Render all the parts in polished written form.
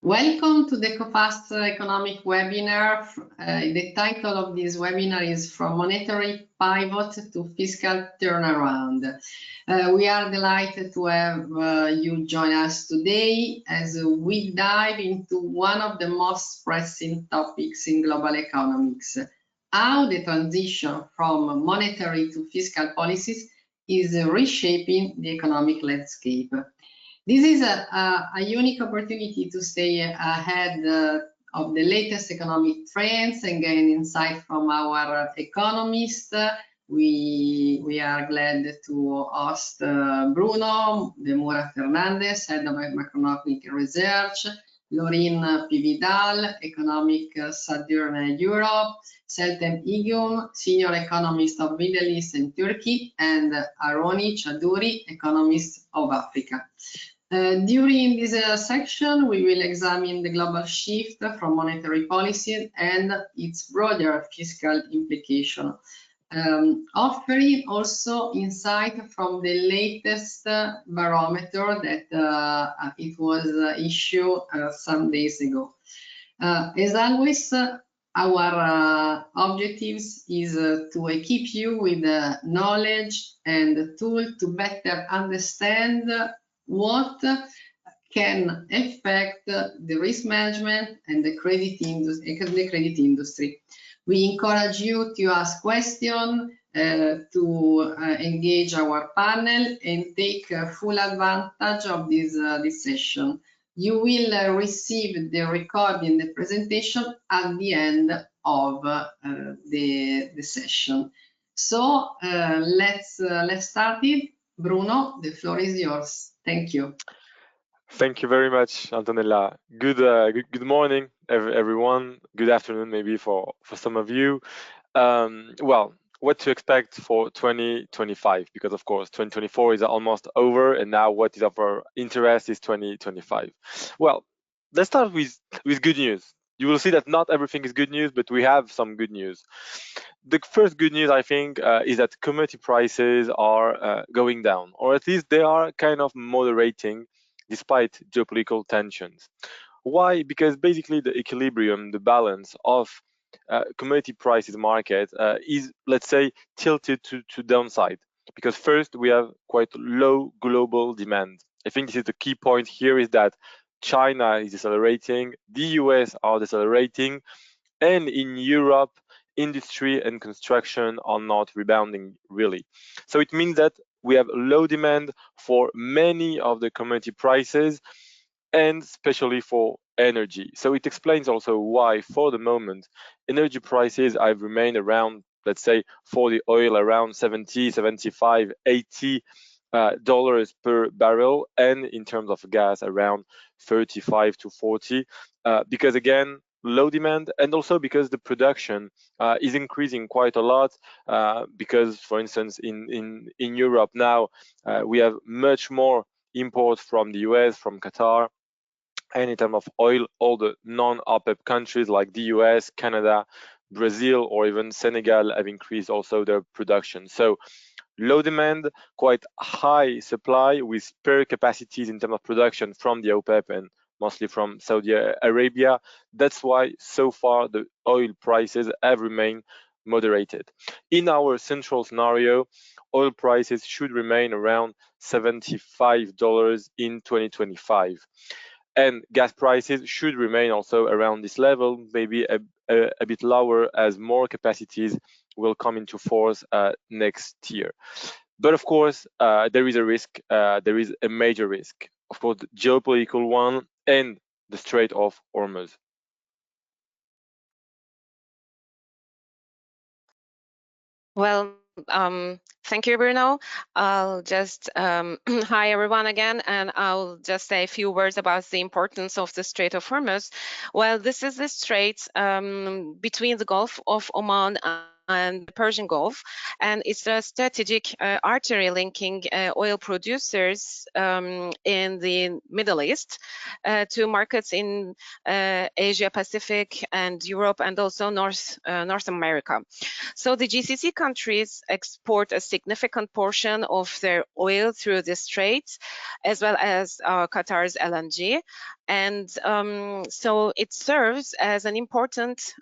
Welcome to the Coface Economic webinar. The title of this webinar is From Monetary Pivot to Fiscal Turnaround. We are delighted to have you join us today as we dive into one of the most pressing topics in global economics, how the transition from monetary to fiscal policies is reshaping the economic landscape. This is a unique opportunity to stay ahead of the latest economic trends and gain insight from our economists. We are glad to host Bruno, the Moura Fernandes, Head of Macroeconomic Research, Laurine Pividal, Economic Southern Europe, Seltem Iyigün, Senior Economist of Middle East and Turkey, and Aroni Chaudhuri, Economist of Africa. During this section, we will examine the global shift from monetary policy and its broader fiscal implication, offering also insight from the latest barometer that it was issued some days ago. As always, our objectives is to equip you with knowledge and tool to better understand what can affect the risk management and the credit industry. We encourage you to ask questions, to engage our panel and take full advantage of this session. You will receive the recording, the presentation at the end of the session. So let's start it. Bruno, the floor is yours. Thank you. Thank you very much, Antonella. Good morning, everyone. Good afternoon, maybe for some of you. Well, what to expect for 2025? Because of course, 2024 is almost over, and now what is of our interest is 2025. Well, let's start with good news. You will see that not everything is good news, but we have some good news. The first good news, I think, is that commodity prices are going down, or at least they are kind of moderating despite geopolitical tensions. Why? Because basically the equilibrium, the balance of commodity prices market is, let's say, tilted to downside. Because first, we have quite low global demand. I think this is the key point here, is that China is decelerating, the US are decelerating, and in Europe, industry and construction are not rebounding really. So it means that we have low demand for many of the commodity prices, and especially for energy. So it explains also why, for the moment, energy prices have remained around, let's say, for the oil around 70, 75, 80 dollars per barrel, and in terms of gas around 35 to 40, because again, low demand, and also because the production is increasing quite a lot, because, for instance, in Europe now, we have much more imports from the US, from Qatar, and in terms of oil, all the non-OPEC countries like the US, Canada, Brazil, or even Senegal have increased also their production. So low demand, quite high supply, with spare capacities in terms of production from the OPEC and mostly from Saudi Arabia. That's why so far the oil prices have remained moderated. In our central scenario, oil prices should remain around $75 in 2025. And gas prices should remain also around this level, maybe a bit lower, as more capacities will come into force next year. But of course, there is a risk, there is a major risk, of course, the geopolitical one and the Strait of Hormuz. Well, thank you, Bruno. I'll just, hi everyone again, and I'll just say a few words about the importance of the Strait of Hormuz. Well, this is the strait between the Gulf of Oman and the Persian Gulf, and it's a strategic artery linking oil producers in the Middle East to markets in Asia Pacific and Europe, and also North America. So the GCC countries export a significant portion of their oil through the straits, as well as Qatar's LNG, and so it serves as an important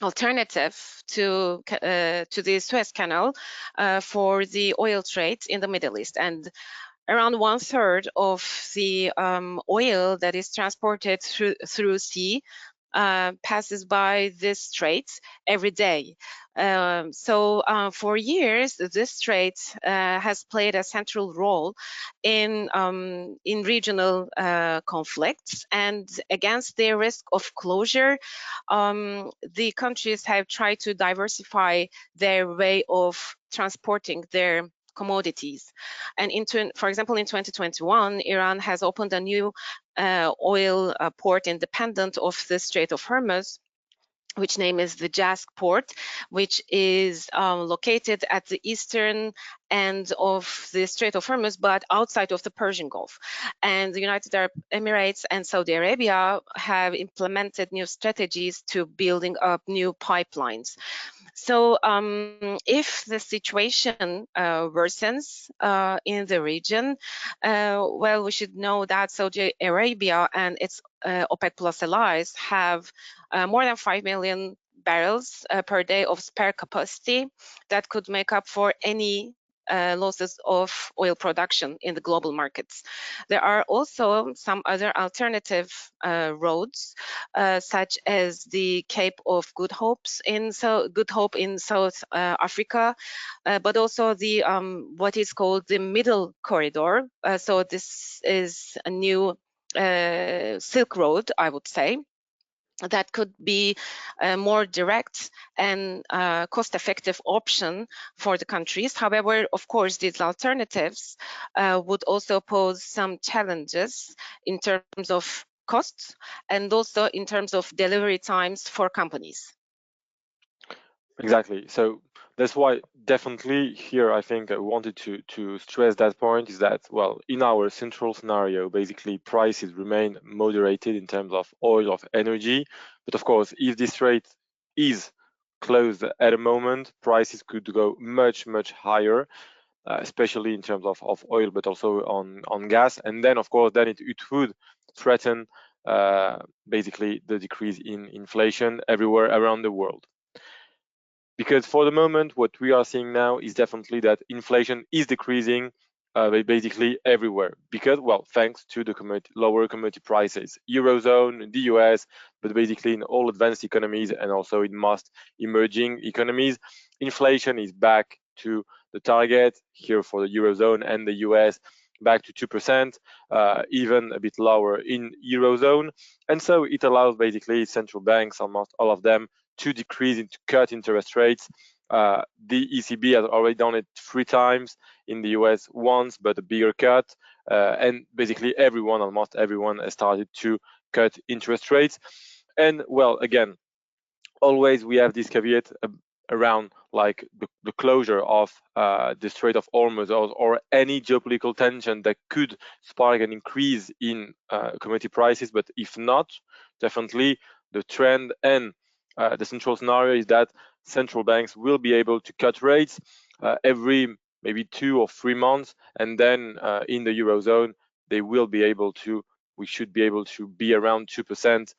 alternative to the Suez Canal for the oil trade in the Middle East. And around 1/3 of the oil that is transported through sea passes by this strait every day. So for years, this strait has played a central role in regional conflicts, and against the risk of closure, the countries have tried to diversify their way of transporting their commodities. And for example, in 2021, Iran has opened a new oil port independent of the Strait of Hormuz, which name is the Jask port, which is located at the eastern end of the Strait of Hormuz, but outside of the Persian Gulf. And the United Arab Emirates and Saudi Arabia have implemented new strategies to building up new pipelines. So if the situation worsens in the region, well, we should know that Saudi Arabia and its OPEC Plus allies have more than 5 million barrels per day of spare capacity that could make up for any losses of oil production in the global markets. There are also some other alternative roads, such as the Cape of Good Hope in South Africa, but also the what is called the Middle Corridor. So this is a new Silk Road, I would say, that could be a more direct and cost-effective option for the countries. However, of course, these alternatives would also pose some challenges in terms of costs and also in terms of delivery times for companies. Exactly. So that's why definitely here I think I wanted to stress that point is that, well, in our central scenario, basically prices remain moderated in terms of oil, of energy. But of course, if this rate is closed at a moment, prices could go much, much higher, especially in terms of oil, but also on gas. And then, of course, then it would threaten basically the decrease in inflation everywhere around the world. Because for the moment, what we are seeing now is definitely that inflation is decreasing basically everywhere. Because, well, thanks to the lower commodity prices, Eurozone, the US, but basically in all advanced economies and also in most emerging economies, inflation is back to the target here for the Eurozone and the US, back to 2%, even a bit lower in Eurozone. And so it allows basically central banks, almost all of them, to decrease and to cut interest rates. The ECB has already done it 3 times, in the US once, but a bigger cut. And basically almost everyone has started to cut interest rates. And well, again, always we have this caveat around like the closure of the Strait of Hormuz or any geopolitical tension that could spark an increase in commodity prices. But if not, definitely the trend and the central scenario is that central banks will be able to cut rates every maybe 2 or 3 months, and then in the Eurozone we should be able to be around 2%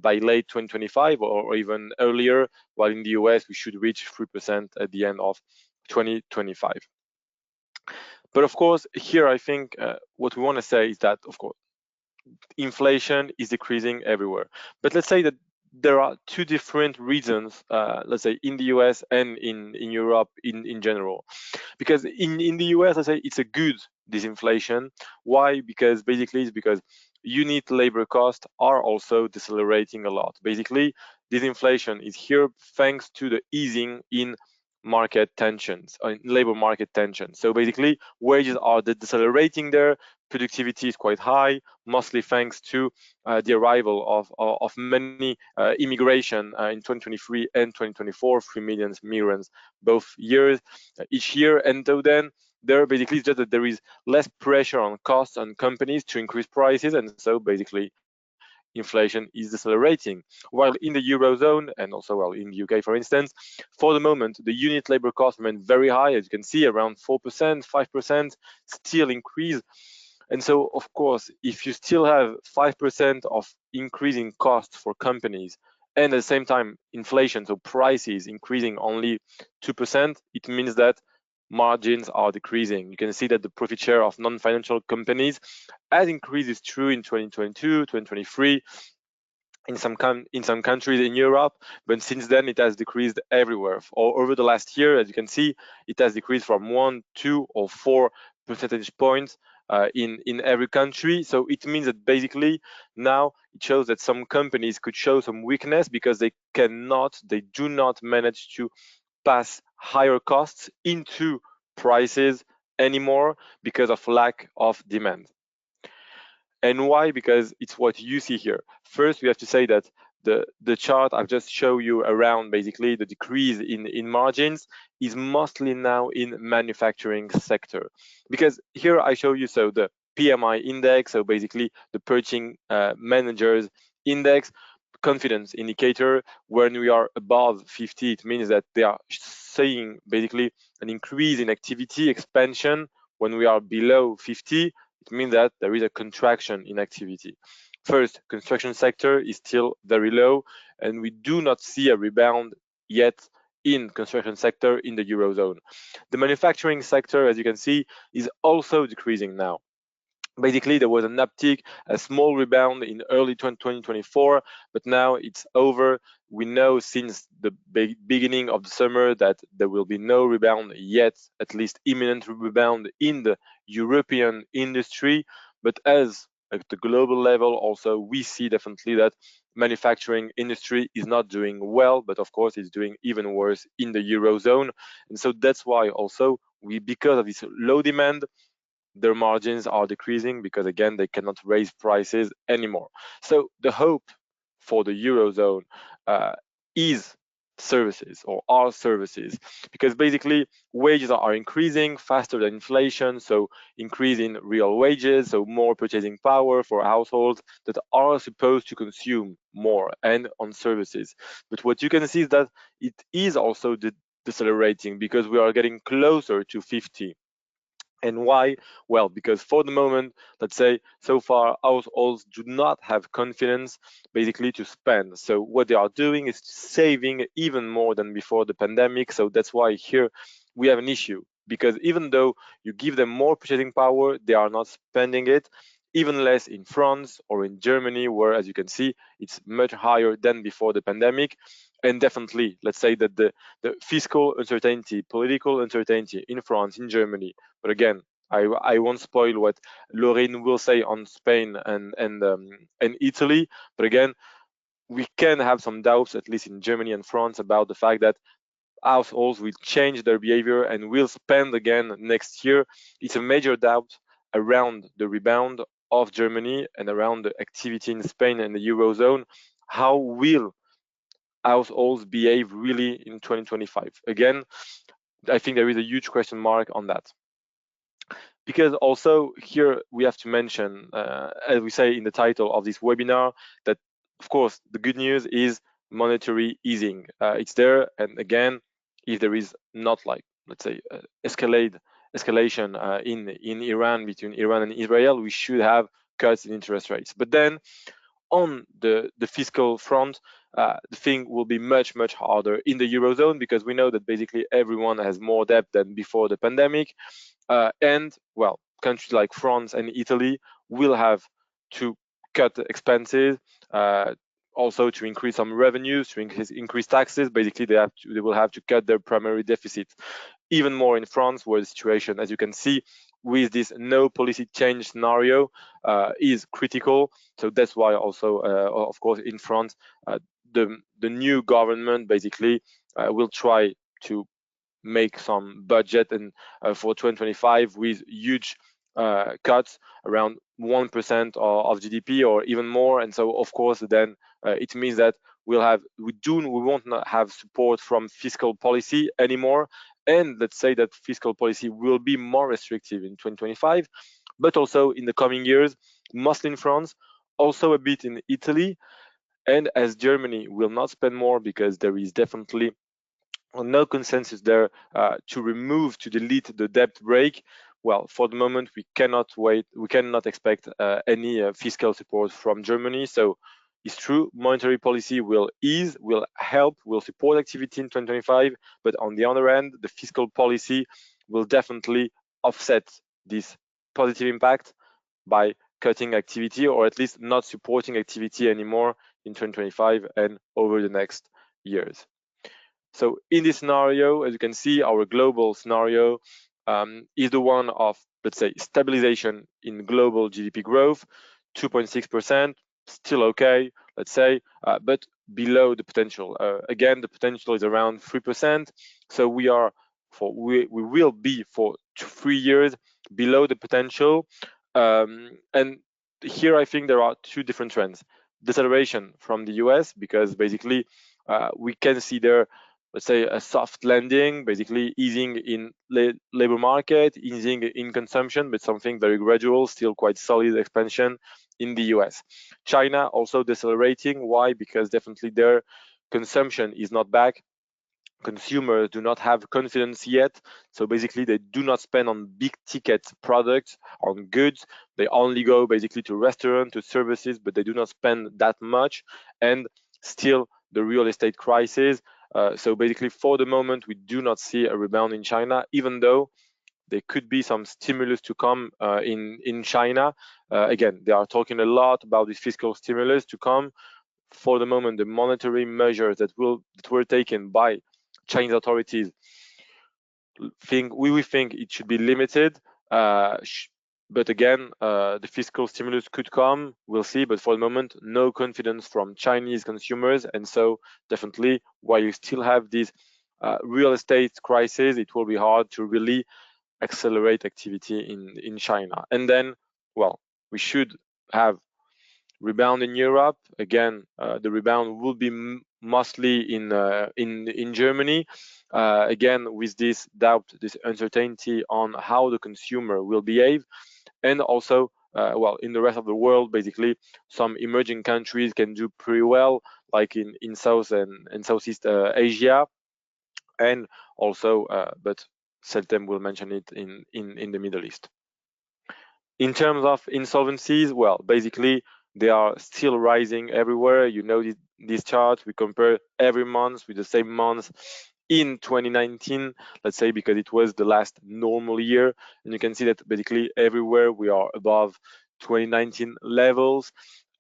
by late 2025 or even earlier, while in the US we should reach 3% at the end of 2025. But of course, here I think what we want to say is that, of course, inflation is decreasing everywhere. But let's say that there are 2 different reasons, let's say in the US and in Europe in general. Because in the US, let's say it's a good disinflation. Why? Because basically it's because unit labor costs are also decelerating a lot. Basically, disinflation is here thanks to the easing in market tensions, labor market tensions. So basically, wages are decelerating there. Productivity is quite high, mostly thanks to the arrival of many immigration in 2023 and 2024, 3 million migrants both years, each year. And so then there basically is just that there is less pressure on costs on companies to increase prices, and so basically inflation is decelerating. While in the Eurozone and also well in the UK, for instance, for the moment, the unit labor costs remain very high, as you can see, around 4%, 5%, still increase. And so, of course, if you still have 5% of increasing costs for companies, and at the same time, inflation, so prices increasing only 2%, it means that margins are decreasing. You can see that the profit share of non-financial companies has increased. It's true in 2022, 2023, in some countries in Europe, but since then it has decreased everywhere. Over the last year, as you can see, it has decreased from 1, 2, or 4 percentage points in every country. So it means that basically now it shows that some companies could show some weakness because they do not manage to pass higher costs into prices anymore because of lack of demand. And why? Because it's what you see here. First, we have to say that the chart I've just shown you around basically the decrease in margins is mostly now in manufacturing sector. Because here I show you so the PMI index, so basically the purchasing managers index, confidence indicator. When we are above 50, it means that they are seeing basically an increase in activity expansion. When we are below 50, it means that there is a contraction in activity. First, construction sector is still very low, and we do not see a rebound yet in construction sector in the Eurozone. The manufacturing sector, as you can see, is also decreasing now. Basically, there was an uptick, a small rebound in early 2024, but now it's over. We know since the beginning of the summer that there will be no rebound yet, at least imminent rebound in the European industry. But as at the global level, also, we see definitely that manufacturing industry is not doing well, but of course, it's doing even worse in the Eurozone. And so that's why also because of this low demand, their margins are decreasing because again they cannot raise prices anymore. So the hope for the Eurozone is services or are services, because basically wages are increasing faster than inflation, so increase in real wages, so more purchasing power for households that are supposed to consume more and on services. But what you can see is that it is also decelerating because we are getting closer to 50. And why? Well, because for the moment, let's say so far, households do not have confidence basically to spend. So what they are doing is saving even more than before the pandemic. So that's why here we have an issue, because even though you give them more purchasing power, they are not spending it. Even less in France or in Germany, where, as you can see, it's much higher than before the pandemic. And definitely, let's say that the fiscal uncertainty, political uncertainty in France, in Germany, but again, I won't spoil what Laurine will say on Spain and Italy. But again, we can have some doubts, at least in Germany and France, about the fact that households will change their behavior and will spend again next year. It's a major doubt around the rebound of Germany and around the activity in Spain and the Eurozone. How will households behave really in 2025? Again, I think there is a huge question mark on that. Because also here we have to mention, as we say in the title of this webinar, that of course the good news is monetary easing. It's there, and again, if there is not like, let's say, escalation in Iran, between Iran and Israel, we should have cuts in interest rates. But then on the fiscal front, the thing will be much harder in the Eurozone, because we know that basically everyone has more debt than before the pandemic. And well, countries like France and Italy will have to cut expenses, also to increase some revenues, to increase taxes. Basically, they will have to cut their primary deficit. Even more in France, where the situation, as you can see, with this no policy change scenario is critical. So that's why also, of course, in France, the new government basically will try to make some budget and for 2025 with huge cuts around 1% of GDP or even more. And so of course then it means that we won't not have support from fiscal policy anymore. And let's say that fiscal policy will be more restrictive in 2025, but also in the coming years, mostly in France, also a bit in Italy. And as Germany will not spend more because there is definitely no consensus there to delete the debt brake. Well, for the moment, we cannot expect any fiscal support from Germany. So it's true, monetary policy will ease, will help, will support activity in 2025. But on the other hand, the fiscal policy will definitely offset this positive impact by cutting activity, or at least not supporting activity anymore in 2025 and over the next years. So in this scenario, as you can see, our global scenario is the one of, let's say, stabilization in global GDP growth, 2.6%, still okay, let's say, but below the potential. Again, the potential is around 3%. So we will be for 3 years below the potential. And here I think there are two different trends. Deceleration from the US, because basically we can see there, let's say, a soft landing, basically easing in labor market, easing in consumption, but something very gradual, still quite solid expansion in the US. China also decelerating. Why? Because definitely their consumption is not back. Consumers do not have confidence yet. So basically they do not spend on big ticket products, on goods. They only go basically to restaurants, to services, but they do not spend that much. And still the real estate crisis. So basically for the moment, we do not see a rebound in China, even though there could be some stimulus to come in China. Again, they are talking a lot about this fiscal stimulus to come. For the moment, the monetary measures that were taken by Chinese authorities, we think it should be limited. But again, the fiscal stimulus could come, we'll see, but for the moment, no confidence from Chinese consumers. And so definitely, while you still have this real estate crisis, it will be hard to really accelerate activity in China. And then, well, we should have rebound in Europe. Again, the rebound will be mostly in Germany. Again, with this doubt, this uncertainty on how the consumer will behave. And also, well, in the rest of the world, basically, some emerging countries can do pretty well, like in South and Southeast Asia. And also, but Seltem will mention it in the Middle East. In terms of insolvencies, well, basically, they are still rising everywhere. You know this chart, we compare every month with the same month in 2019, let's say, because it was the last normal year. And you can see that basically everywhere we are above 2019 levels.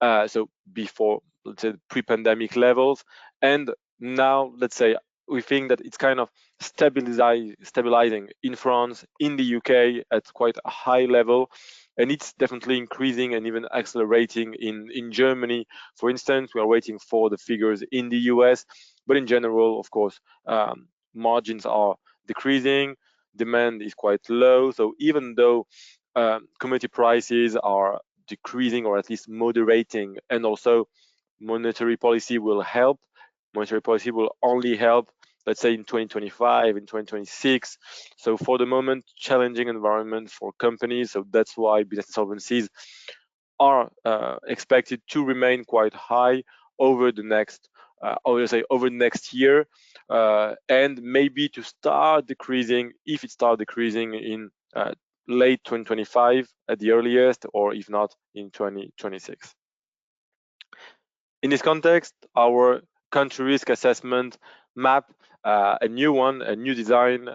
So before, let's say, pre-pandemic levels. And now, let's say, we think that it's kind of stabilizing in France, in the UK at quite a high level. And it's definitely increasing and even accelerating in Germany. For instance, we are waiting for the figures in the US, but in general, of course, margins are decreasing, demand is quite low. So even though commodity prices are decreasing or at least moderating, and also monetary policy will help, monetary policy will only help, let's say, in 2025, in 2026. So for the moment, challenging environment for companies. So that's why business insolvencies are expected to remain quite high over the next, over the next year, and maybe to start decreasing, if it starts decreasing in late 2025 at the earliest, or if not in 2026. In this context, our country risk assessment map, a new one, a new design.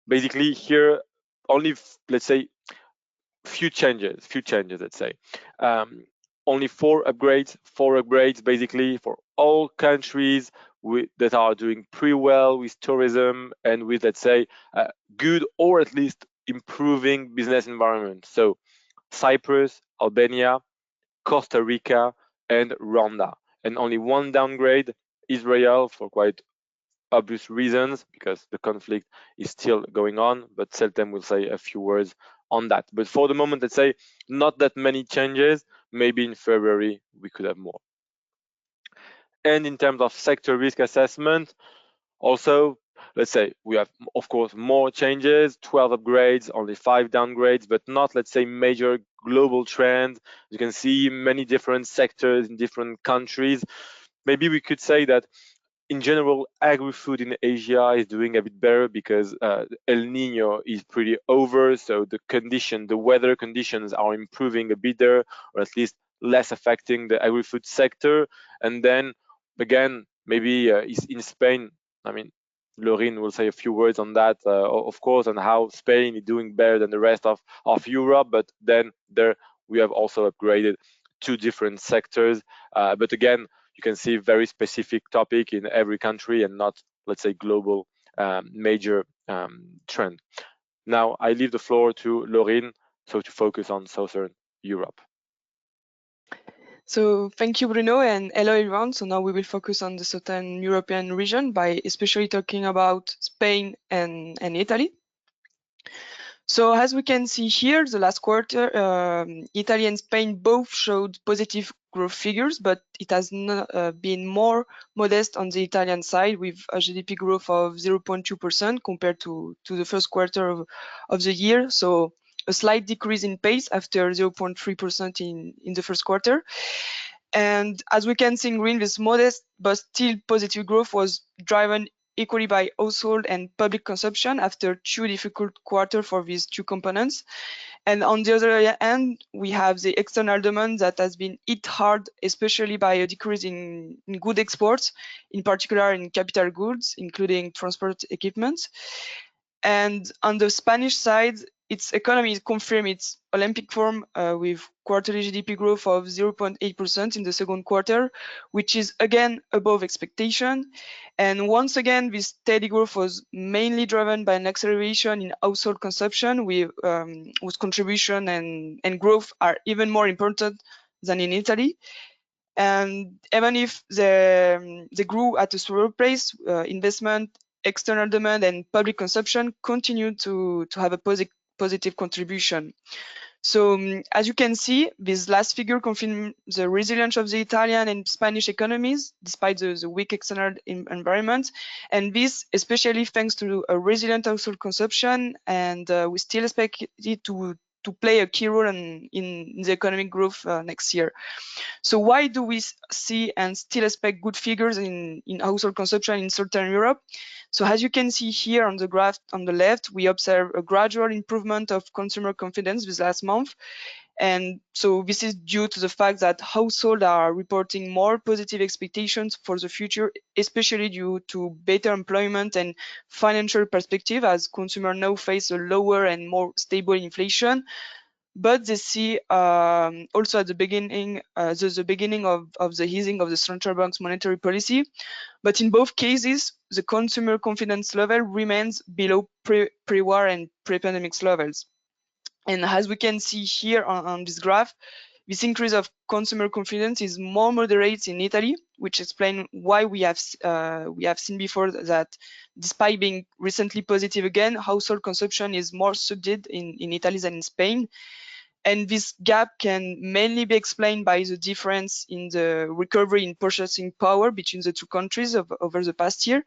Basically here, only, let's say, few changes, let's say. Only four upgrades basically for all countries that are doing pretty well with tourism and with, let's say, good or at least improving business environment. So Cyprus, Albania, Costa Rica, and Rwanda. And only one downgrade, Israel, for quite obvious reasons, because the conflict is still going on, but Seltem will say a few words on that. But for the moment, let's say not that many changes. Maybe in February we could have more. And in terms of sector risk assessment, also, let's say we have, of course, more changes, 12 upgrades, only 5 downgrades, but not, let's say, major global trends. You can see many different sectors in different countries. Maybe we could say that in general, agri-food in Asia is doing a bit better because El Nino is pretty over, so the weather conditions are improving a bit there, or at least less affecting the agri-food sector. And then again, maybe in Spain, I mean, Laurine will say a few words on that, of course, and how Spain is doing better than the rest of Europe. But then there we have also upgraded 2 different sectors. But again, you can see very specific topic in every country and not, let's say, global major trend. Now I leave the floor to Laurine, so to focus on Southern Europe. So thank you, Bruno, and hello everyone. So now we will focus on the Southern European region by especially talking about Spain and Italy. So as we can see here, the last quarter, Italy and Spain both showed positive growth figures, but it has been more modest on the Italian side with a GDP growth of 0.2% compared to the first quarter of the year. So a slight decrease in pace after 0.3% in the first quarter. And as we can see in green, this modest but still positive growth was driven equally by household and public consumption after 2 difficult quarters for these 2 components. And on the other hand, we have the external demand that has been hit hard, especially by a decrease in good exports, in particular in capital goods, including transport equipment. And on the Spanish side, its economy confirmed its Olympic form with quarterly GDP growth of 0.8% in the second quarter, which is again above expectation. And once again, this steady growth was mainly driven by an acceleration in household consumption, with whose contribution and growth are even more important than in Italy. And even if they grew at a slower pace, investment, external demand, and public consumption continue to have a positive contribution. So as you can see, this last figure confirms the resilience of the Italian and Spanish economies despite the weak external environment, and this especially thanks to a resilient household consumption, and we still expect it to play a key role in the economic growth next year. So why do we see and still expect good figures in household consumption in Southern Europe? So as you can see here on the graph on the left, we observe a gradual improvement of consumer confidence this last month. And so this is due to the fact that households are reporting more positive expectations for the future, especially due to better employment and financial perspective, as consumers now face a lower and more stable inflation. But they see also at the beginning, the beginning of the easing of the central bank's monetary policy. But in both cases, the consumer confidence level remains below pre-war and pre-pandemic levels. And as we can see here on this graph, this increase of consumer confidence is more moderate in Italy, which explains why we have seen before that despite being recently positive again, household consumption is more subdued in Italy than in Spain. And this gap can mainly be explained by the difference in the recovery in purchasing power between the 2 countries over the past year.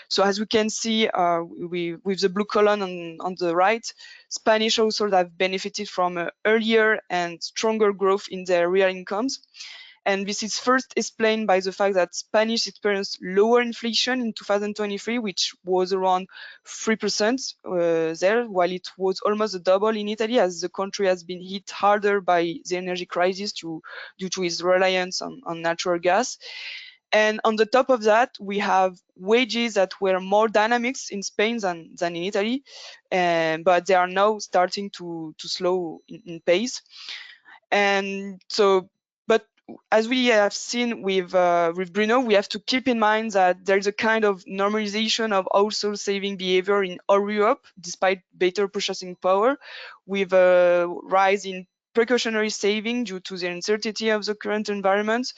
So as we can see with the blue column on the right, Spanish households have benefited from earlier and stronger growth in their real incomes. And this is first explained by the fact that Spanish experienced lower inflation in 2023, which was around 3% there, while it was almost double in Italy, as the country has been hit harder by the energy crisis due to its reliance on natural gas. And on the top of that, we have wages that were more dynamic in Spain than in Italy, but they are now starting to slow in pace. And so, but as we have seen with Bruno, we have to keep in mind that there's a kind of normalization of household saving behavior in all Europe, despite better purchasing power, with a rise in precautionary saving due to the uncertainty of the current environment.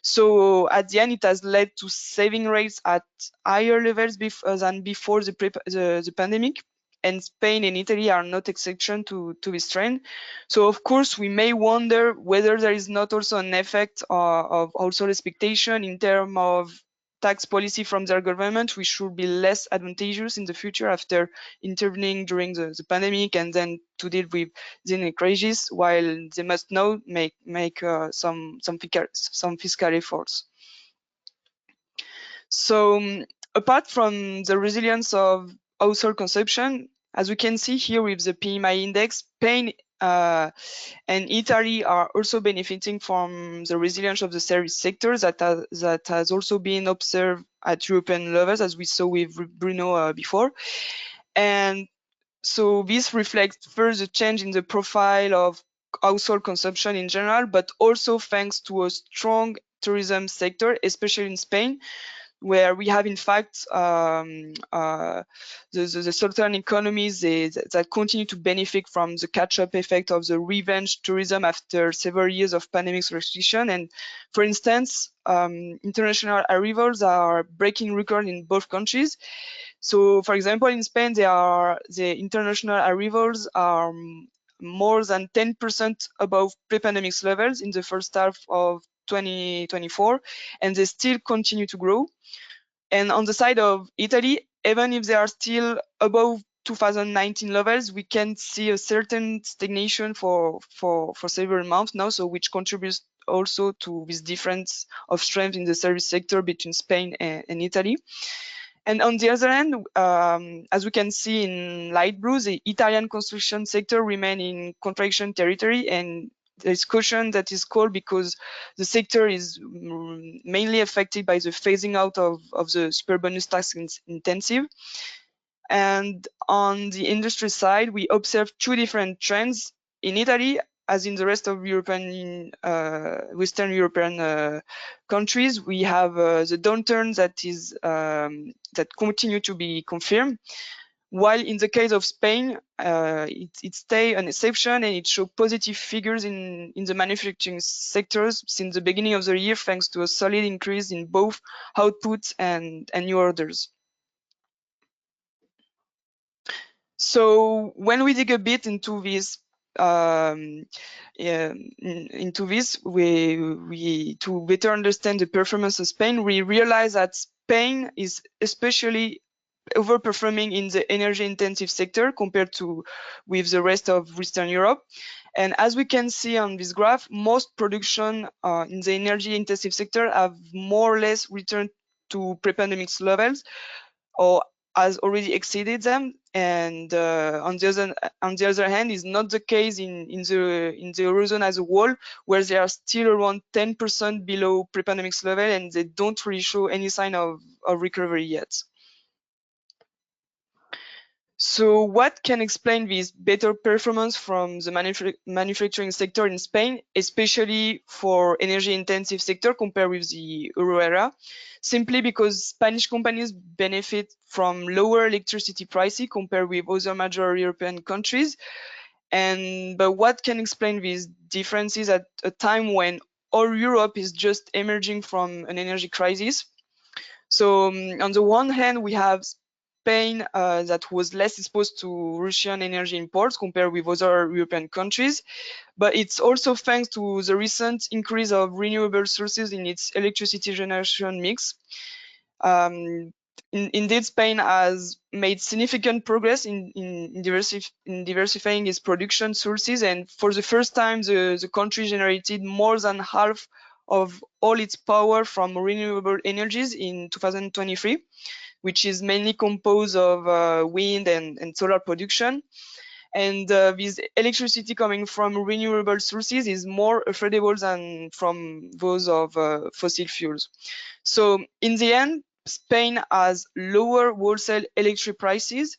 So at the end, it has led to saving rates at higher levels than before the pandemic. And Spain and Italy are not exception to this trend. So of course, we may wonder whether there is not also an effect of household expectation in terms of tax policy from their government, which should be less advantageous in the future after intervening during the pandemic and then to deal with the crisis, while they must now make some fiscal efforts. So apart from the resilience of household consumption, as we can see here with the PMI index, Spain and Italy are also benefiting from the resilience of the service sector that has also been observed at European levels, as we saw with Bruno before. And so this reflects first the change in the profile of household consumption in general, but also thanks to a strong tourism sector, especially in Spain, where we have in fact the southern economies that continue to benefit from the catch-up effect of the revenge tourism after several years of pandemic restriction. And for instance, international arrivals are breaking records in both countries. So for example, in Spain, the international arrivals are more than 10% above pre-pandemic levels in the first half of 2024, and they still continue to grow. And on the side of Italy, even if they are still above 2019 levels, we can see a certain stagnation for several months now, so which contributes also to this difference of strength in the service sector between Spain and Italy. And on the other hand, as we can see in light blue, the Italian construction sector remains in contraction territory, and there's caution that is called because the sector is mainly affected by the phasing out of the super bonus tax intensive. And on the industry side, we observe two different trends. In Italy, as in the rest of European, Western European countries, we have the downturn that continue to be confirmed. While in the case of Spain, it stay an exception and it show positive figures in the manufacturing sectors since the beginning of the year, thanks to a solid increase in both output and new orders. So when we dig a bit into this, we to better understand the performance of Spain, we realize that Spain is especially overperforming in the energy-intensive sector compared to with the rest of Western Europe. And as we can see on this graph, most production in the energy-intensive sector have more or less returned to pre-pandemic levels, or has already exceeded them. And on the other hand, is not the case in the Eurozone as a whole, where they are still around 10% below pre-pandemic level, and they don't really show any sign of recovery yet. So what can explain this better performance from the manufacturing sector in Spain, especially for energy-intensive sector compared with the euro area? Simply because Spanish companies benefit from lower electricity prices compared with other major European countries. But what can explain these differences at a time when all Europe is just emerging from an energy crisis? So on the one hand, we have Spain that was less exposed to Russian energy imports compared with other European countries, but it's also thanks to the recent increase of renewable sources in its electricity generation mix. Indeed, Spain has made significant progress in diversifying its production sources, and for the first time, the country generated more than half of all its power from renewable energies in 2023, which is mainly composed of wind and solar production. And this electricity coming from renewable sources is more affordable than from those of fossil fuels. So in the end, Spain has lower wholesale electric prices,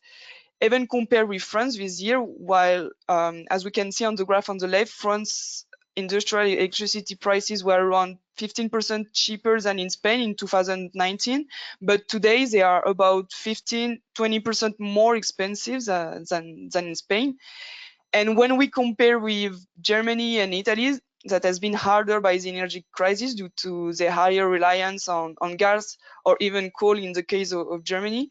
even compared with France this year, while as we can see on the graph on the left, France industrial electricity prices were around 15% cheaper than in Spain in 2019, but today they are about 15–20% more expensive than in Spain. And when we compare with Germany and Italy, that has been harder by the energy crisis due to the higher reliance on gas or even coal in the case of Germany.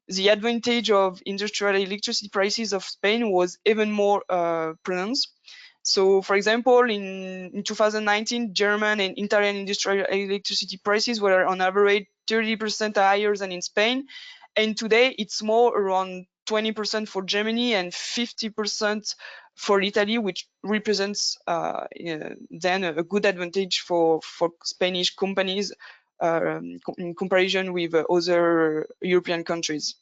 The advantage of industrial electricity prices of Spain was even more pronounced. So, for example, in 2019, German and Italian industrial electricity prices were on average 30% higher than in Spain. And today it's more around 20% for Germany and 50% for Italy, which represents then a good advantage for Spanish companies in comparison with other European countries.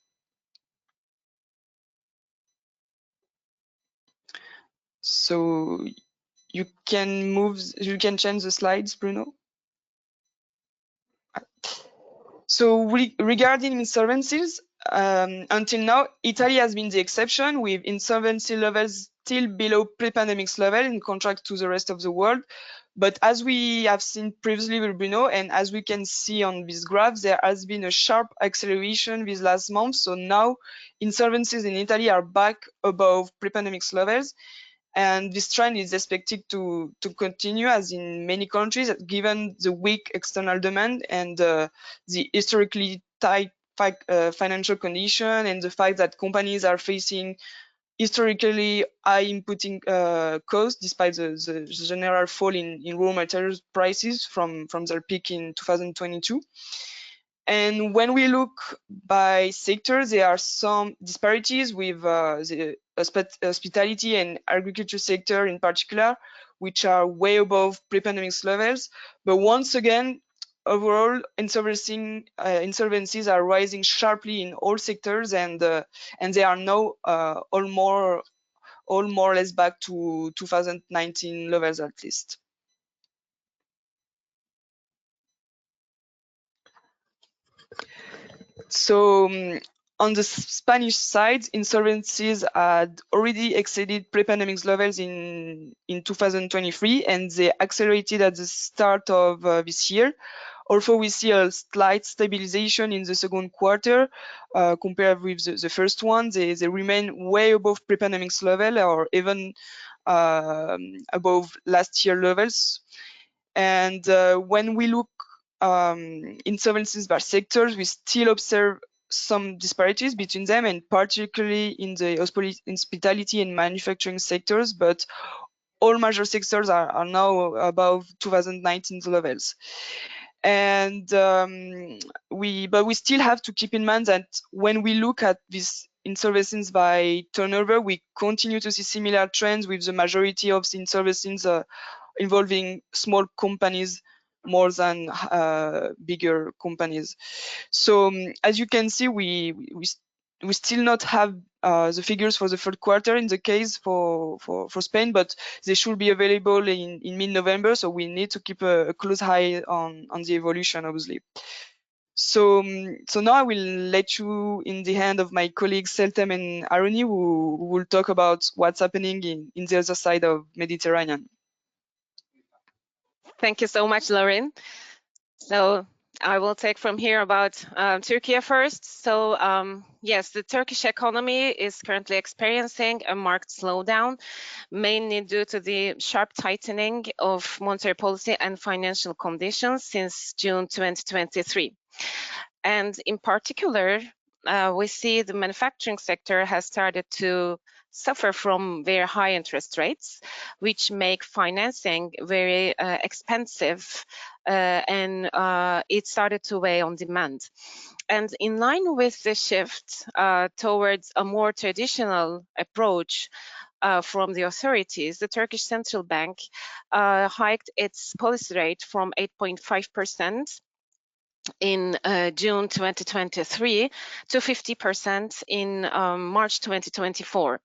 So you can change the slides, Bruno. So regarding insolvencies, until now, Italy has been the exception, with insolvency levels still below pre-pandemic level in contrast to the rest of the world. But as we have seen previously with Bruno, and as we can see on this graph, there has been a sharp acceleration this last month. So now insolvencies in Italy are back above pre-pandemic levels. And this trend is expected to continue, as in many countries, given the weak external demand and the historically tight financial condition, and the fact that companies are facing historically high inputting costs despite the general fall in raw materials prices from their peak in 2022. And when we look by sector, there are some disparities with the hospitality and agriculture sector in particular, which are way above pre-pandemic levels. But once again, overall, insolvencies are rising sharply in all sectors, and they are now all more or less back to 2019 levels at least. So on the Spanish side, insolvencies had already exceeded pre-pandemic levels in 2023, and they accelerated at the start of this year. Although we see a slight stabilization in the second quarter compared with the first one, they remain way above pre-pandemic level, or even above last year levels. And when we look insolvencies by sectors, we still observe some disparities between them, and particularly in the hospitality and manufacturing sectors, but all major sectors are now above 2019 levels. And we still have to keep in mind that when we look at these insolvencies by turnover, we continue to see similar trends, with the majority of the insolvencies involving small companies more than bigger companies. So as you can see, we still not have the figures for the third quarter in the case for Spain, but they should be available in mid-November. So we need to keep a close eye on the evolution, obviously. So now I will let you in the hand of my colleagues Seltem and Aroni, who will talk about what's happening in the other side of Mediterranean. Thank you so much, Laurine. So I will take from here about Turkey first. So yes, the Turkish economy is currently experiencing a marked slowdown, mainly due to the sharp tightening of monetary policy and financial conditions since June 2023. And in particular, we see the manufacturing sector has started to suffer from very high interest rates, which make financing very expensive, and it started to weigh on demand. And in line with the shift towards a more traditional approach from the authorities, the Turkish Central Bank hiked its policy rate from 8.5% in June 2023 to 50% in March 2024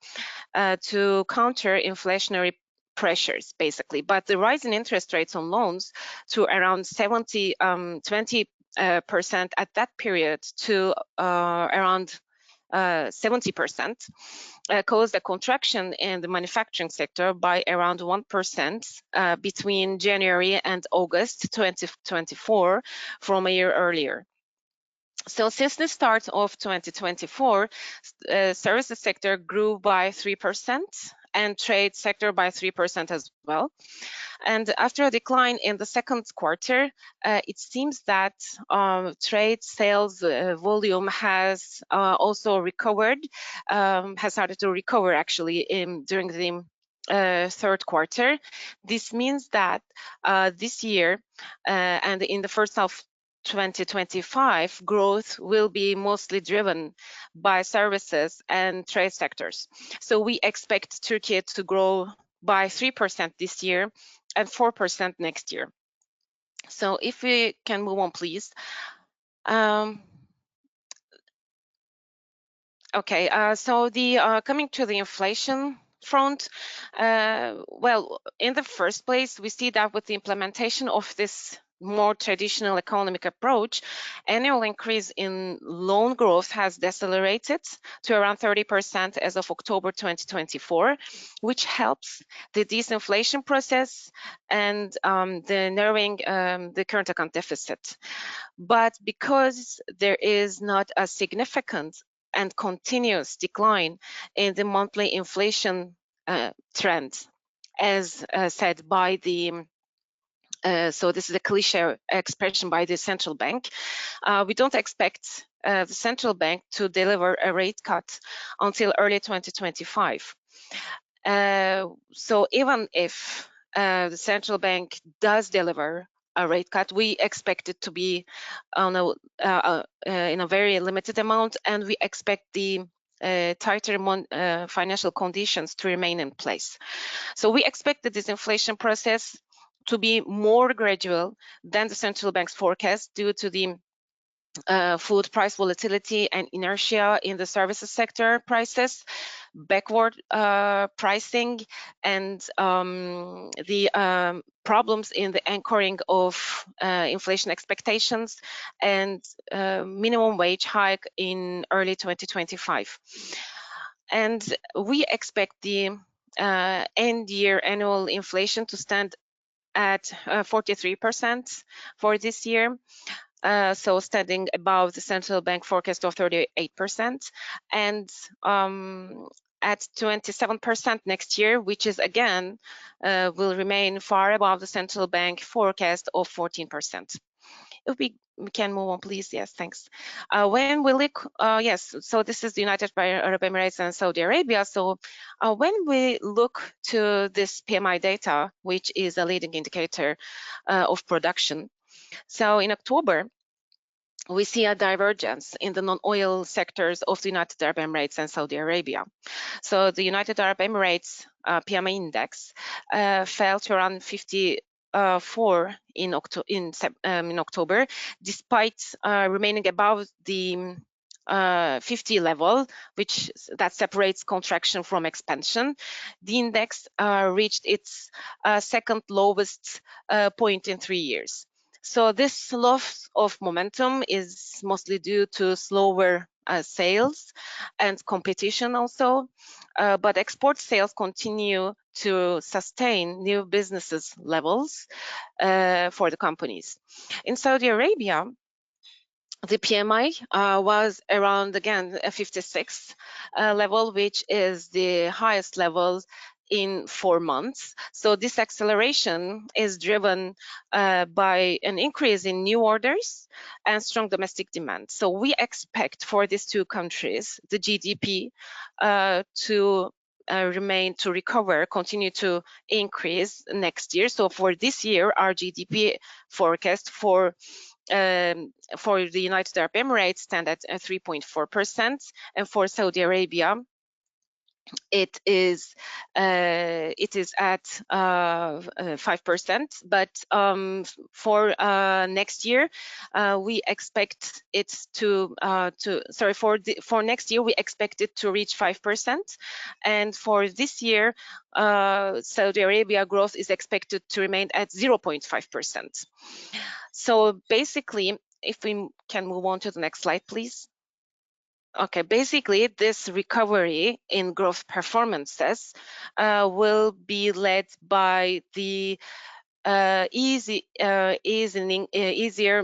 to counter inflationary pressures, basically. But the rise in interest rates on loans to around 20% at that period to around 70% caused a contraction in the manufacturing sector by around 1% between January and August 2024 from a year earlier. So since the start of 2024, services sector grew by 3%, and trade sector by 3% as well. And after a decline in the second quarter, it seems that trade sales volume has also recovered, has started to recover actually during the third quarter. This means that this year and in the first half 2025, growth will be mostly driven by services and trade sectors. So we expect Turkey to grow by 3% this year and 4% next year. So if we can move on, please. Okay, so the coming to the inflation front, well, in the first place, we see that with the implementation of this more traditional economic approach, annual increase in loan growth has decelerated to around 30% as of October 2024, which helps the disinflation process and the narrowing the current account deficit. But because there is not a significant and continuous decline in the monthly inflation trend, as said by the so this is a cliche expression by the central bank. We don't expect the central bank to deliver a rate cut until early 2025. So even if the central bank does deliver a rate cut, we expect it to be on in a very limited amount, and we expect the tighter financial conditions to remain in place. So we expect the disinflation process to be more gradual than the central bank's forecast due to the food price volatility and inertia in the services sector prices, backward pricing, and the problems in the anchoring of inflation expectations and minimum wage hike in early 2025. And we expect the end year annual inflation to stand at 43% for this year. So standing above the central bank forecast of 38%, and at 27% next year, which is again will remain far above the central bank forecast of 14%. If we can move on, please. Yes, thanks. When we look, yes, so this is the United Arab Emirates and Saudi Arabia. So when we look to this PMI data, which is a leading indicator of production, so in October, we see a divergence in the non-oil sectors of the United Arab Emirates and Saudi Arabia. So the United Arab Emirates PMI index fell to around 54 in October, despite remaining above the 50 level, which that separates contraction from expansion. The index reached its second lowest point in 3 years. So this loss of momentum is mostly due to slower sales and competition also, but export sales continue to sustain new businesses levels for the companies. In Saudi Arabia, the PMI was around, again, a 56 level, which is the highest level in 4 months. So this acceleration is driven by an increase in new orders and strong domestic demand. So we expect for these two countries, the GDP to recover, continue to increase next year. So for this year, our GDP forecast for the United Arab Emirates stand at 3.4%, and for Saudi Arabia, it is at 5%. But for next year, we expect it for next year we expect it to reach 5%, and for this year, Saudi Arabia growth is expected to remain at 0.5%. So basically, if we can move on to the next slide, please. Okay, basically, this recovery in growth performances will be led by the easier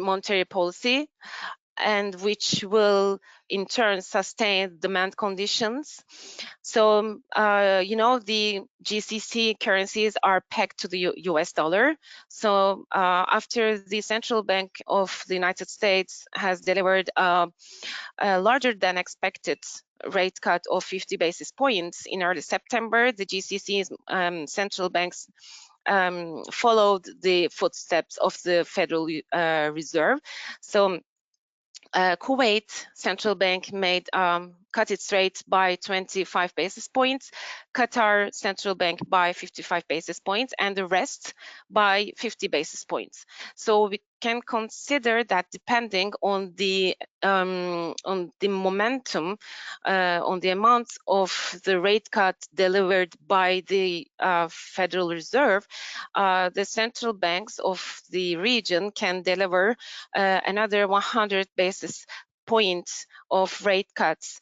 monetary policy, and which will in turn sustain demand conditions. So, the GCC currencies are pegged to the US dollar. So after the Central Bank of the United States has delivered a larger than expected rate cut of 50 basis points in early September, the GCC's central banks followed the footsteps of the Federal Reserve. So Kuwait Central Bank made cut its rate by 25 basis points, Qatar Central Bank by 55 basis points, and the rest by 50 basis points. So we can consider that depending on the momentum, on the amount of the rate cut delivered by the Federal Reserve, the central banks of the region can deliver another 100 basis points of rate cuts,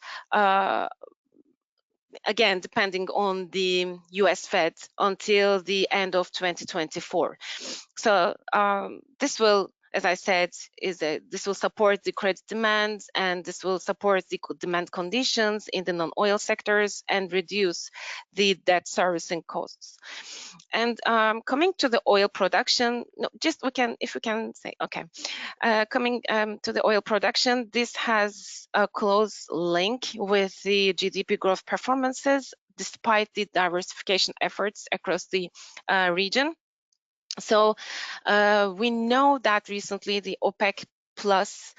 again, depending on the US Fed until the end of 2024. So this will, as I said, this will support the credit demand, and this will support the demand conditions in the non-oil sectors and reduce the debt servicing costs. And coming to the oil production, coming to the oil production, this has a close link with the GDP growth performances, despite the diversification efforts across the region. So we know that recently the OPEC Plus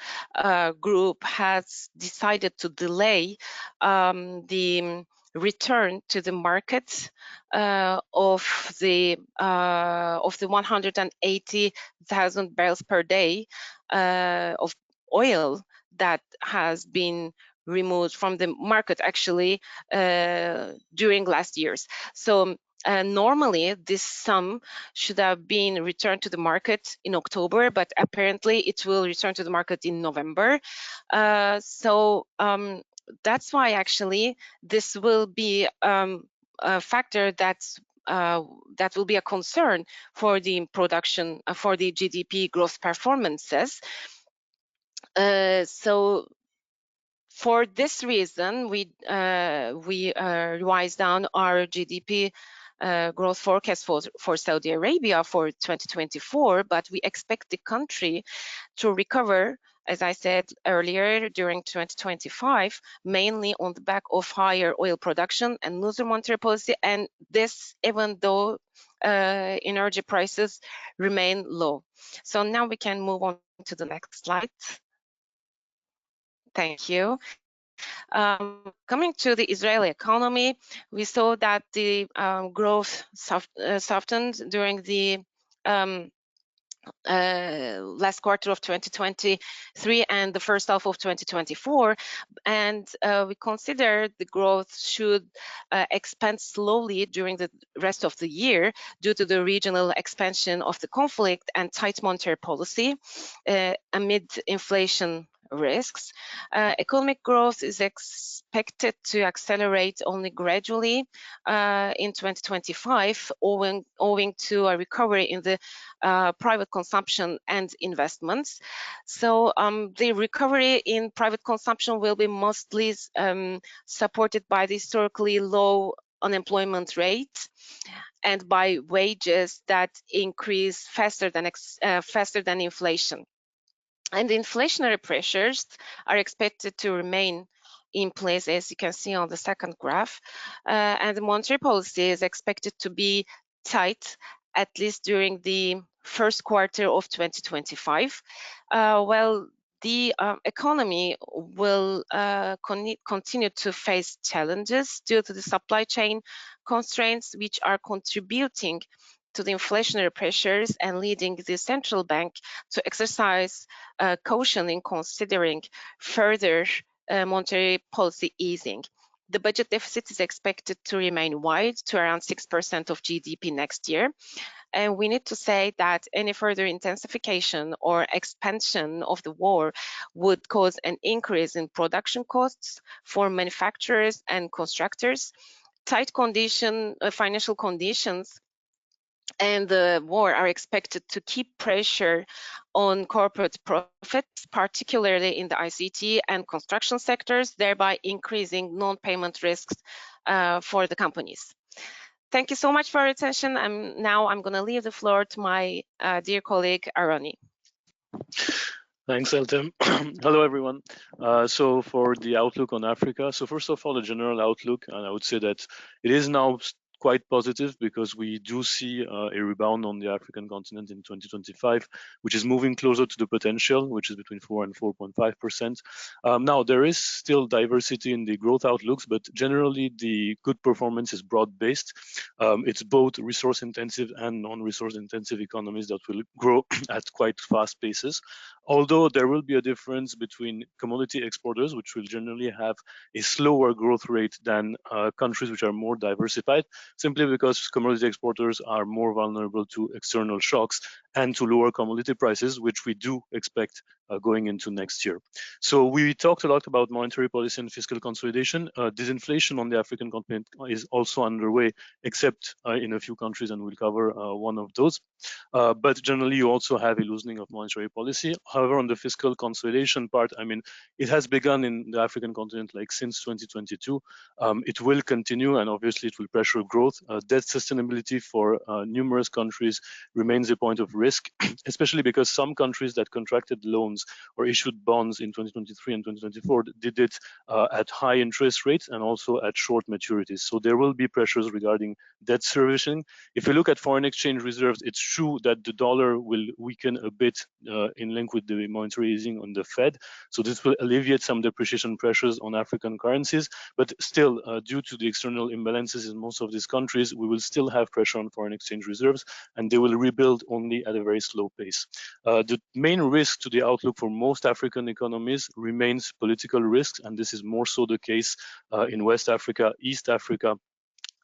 group has decided to delay the return to the market of the 180,000 barrels per day of oil that has been removed from the market actually during last years. So normally this sum should have been returned to the market in October, but apparently it will return to the market in November. So that's why actually this will be a factor that will be a concern for the production, for the GDP growth performances. So for this reason, we revised down our GDP growth forecast for Saudi Arabia for 2024, but we expect the country to recover, as I said earlier, during 2025, mainly on the back of higher oil production and looser monetary policy, and this even though energy prices remain low. So now we can move on to the next slide. Thank you. Coming to the Israeli economy, we saw that the growth softened during the last quarter of 2023 and the first half of 2024, and we consider the growth should expand slowly during the rest of the year due to the regional expansion of the conflict and tight monetary policy amid inflation risks. Economic growth is expected to accelerate only gradually in 2025, owing to a recovery in the private consumption and investments. So the recovery in private consumption will be mostly supported by the historically low unemployment rate and by wages that increase faster than inflation. And the inflationary pressures are expected to remain in place, as you can see on the second graph. And the monetary policy is expected to be tight, at least during the first quarter of 2025. Well, the economy will continue to face challenges due to the supply chain constraints, which are contributing to the inflationary pressures and leading the central bank to exercise caution in considering further monetary policy easing. The budget deficit is expected to remain wide to around 6% of GDP next year. And we need to say that any further intensification or expansion of the war would cause an increase in production costs for manufacturers and constructors. Tight financial conditions and the war are expected to keep pressure on corporate profits, particularly in the ICT and construction sectors, thereby increasing non-payment risks for the companies. Thank you so much for your attention. Now I'm going to leave the floor to my dear colleague, Aroni. Thanks, Seltem. Hello, everyone. So for the outlook on Africa, so first of all, a general outlook, and I would say that it is now quite positive because we do see a rebound on the African continent in 2025, which is moving closer to the potential, which is between 4 and 4.5%. Now, there is still diversity in the growth outlooks, but generally the good performance is broad-based. It's both resource-intensive and non-resource-intensive economies that will grow at quite fast paces. Although there will be a difference between commodity exporters, which will generally have a slower growth rate than countries which are more diversified, simply because commodity exporters are more vulnerable to external shocks and to lower commodity prices, which we do expect going into next year. So we talked a lot about monetary policy and fiscal consolidation. Disinflation on the African continent is also underway, except in a few countries, and we'll cover one of those. But generally, you also have a loosening of monetary policy. However, on the fiscal consolidation part, I mean, it has begun in the African continent like since 2022. It will continue, and obviously it will pressure growth. Debt sustainability for numerous countries remains a point of risk, especially because some countries that contracted loans or issued bonds in 2023 and 2024 did it at high interest rates and also at short maturities. So there will be pressures regarding debt servicing. If you look at foreign exchange reserves, it's true that the dollar will weaken a bit in link with the monetary easing on the Fed. So this will alleviate some depreciation pressures on African currencies, but still, due to the external imbalances in most of these countries, we will still have pressure on foreign exchange reserves, and they will rebuild only at a very slow pace. The main risk to the outlook for most African economies remains political risks, and this is more so the case in West Africa, East Africa,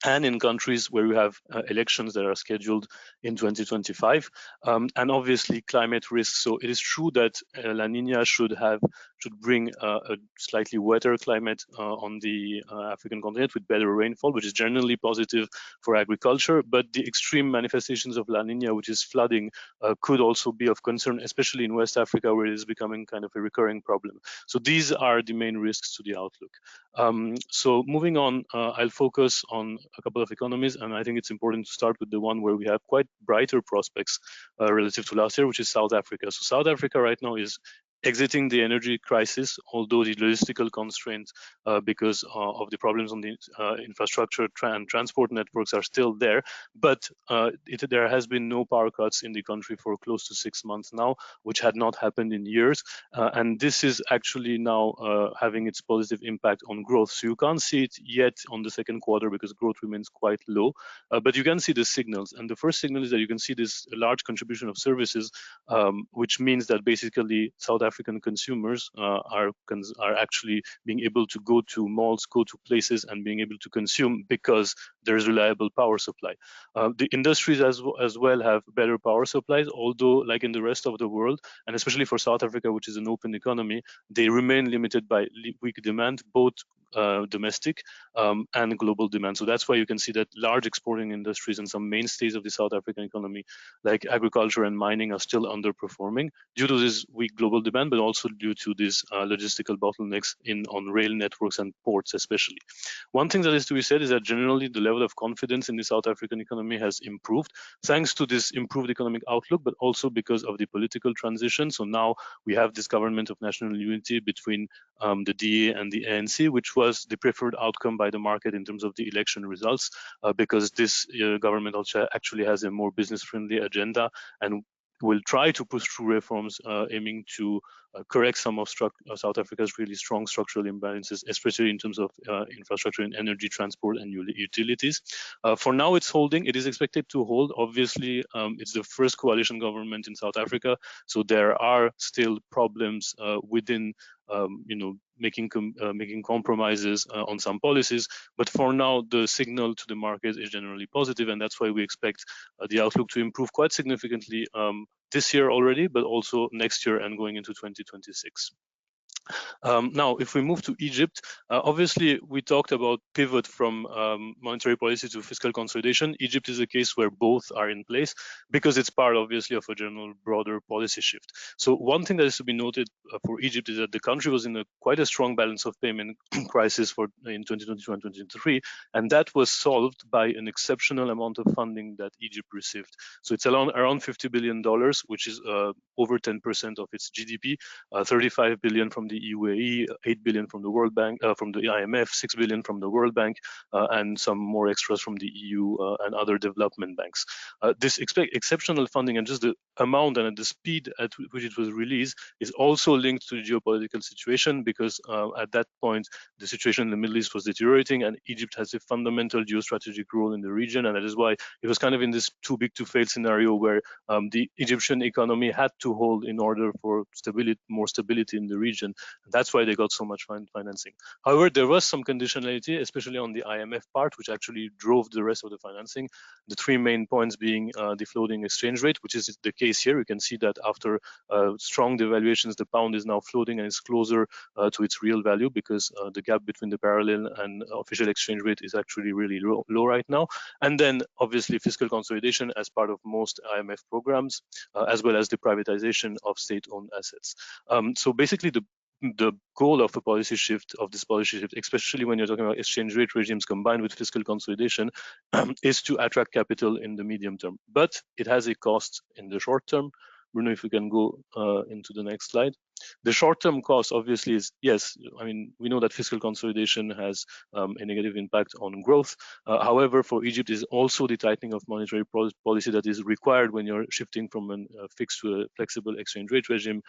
and in countries where we have elections that are scheduled in 2025, and obviously climate risks. So it is true that La Nina should bring a slightly wetter climate on the African continent with better rainfall, which is generally positive for agriculture. But the extreme manifestations of La Nina, which is flooding, could also be of concern, especially in West Africa, where it is becoming kind of a recurring problem. So these are the main risks to the outlook. So moving on, I'll focus on a couple of economies, and I think it's important to start with the one where we have quite brighter prospects relative to last year, which is South Africa. So South Africa right now is exiting the energy crisis, although the logistical constraints because of the problems on the infrastructure and transport networks are still there. But there has been no power cuts in the country for close to 6 months now, which had not happened in years. And this is actually now having its positive impact on growth. So you can't see it yet on the second quarter because growth remains quite low, but you can see the signals. And the first signal is that you can see this large contribution of services, which means that basically South African consumers are actually being able to go to malls, go to places, and being able to consume because there is reliable power supply. The industries as well have better power supplies, although like in the rest of the world, and especially for South Africa, which is an open economy, they remain limited by weak demand, both domestic and global demand. So that's why you can see that large exporting industries and some mainstays of the South African economy, like agriculture and mining, are still underperforming due to this weak global demand, but also due to these logistical bottlenecks on rail networks and ports especially. One thing that is to be said is that generally the level of confidence in the South African economy has improved thanks to this improved economic outlook, but also because of the political transition. So now we have this government of national unity between the DA and the ANC, which was the preferred outcome by the market in terms of the election results, because this government also actually has a more business-friendly agenda and will try to push through reforms aiming to correct some of South Africa's really strong structural imbalances, especially in terms of infrastructure in energy, transport, and utilities. For now, it's holding. It is expected to hold. Obviously, it's the first coalition government in South Africa, so there are still problems within making compromises on some policies. But for now, the signal to the market is generally positive, and that's why we expect the outlook to improve quite significantly this year already, but also next year and going into 2026. Now, if we move to Egypt, obviously we talked about pivot from monetary policy to fiscal consolidation. Egypt is a case where both are in place because it's part, obviously, of a general broader policy shift. So one thing that is to be noted for Egypt is that the country was in quite a strong balance of payment crisis in 2022 and 2023, and that was solved by an exceptional amount of funding that Egypt received. So it's around $50 billion, which is over 10% of its GDP, 35 billion from the UAE, 8 billion from the World Bank, from the IMF, 6 billion from the World Bank, and some more extras from the EU and other development banks. This exceptional funding and just the amount and the speed at which it was released is also linked to the geopolitical situation, because at that point the situation in the Middle East was deteriorating and Egypt has a fundamental geostrategic role in the region, and that is why it was kind of in this too big to fail scenario where the Egyptian economy had to hold in order for more stability in the region. And that's why they got so much financing. However, there was some conditionality, especially on the IMF part, which actually drove the rest of the financing. The three main points being the floating exchange rate, which is the case here. You can see that after strong devaluations, the pound is now floating and is closer to its real value, because the gap between the parallel and official exchange rate is actually really low right now. And then obviously fiscal consolidation as part of most IMF programs, as well as the privatization of state-owned assets. So basically the goal of a policy shift, especially when you're talking about exchange rate regimes combined with fiscal consolidation, is to attract capital in the medium term. But it has a cost in the short term. Bruno, if we can go into the next slide. The short-term cost obviously is, yes, I mean, we know that fiscal consolidation has a negative impact on growth. However, for Egypt is also the tightening of monetary policy that is required when you're shifting from a fixed to a flexible exchange rate regime,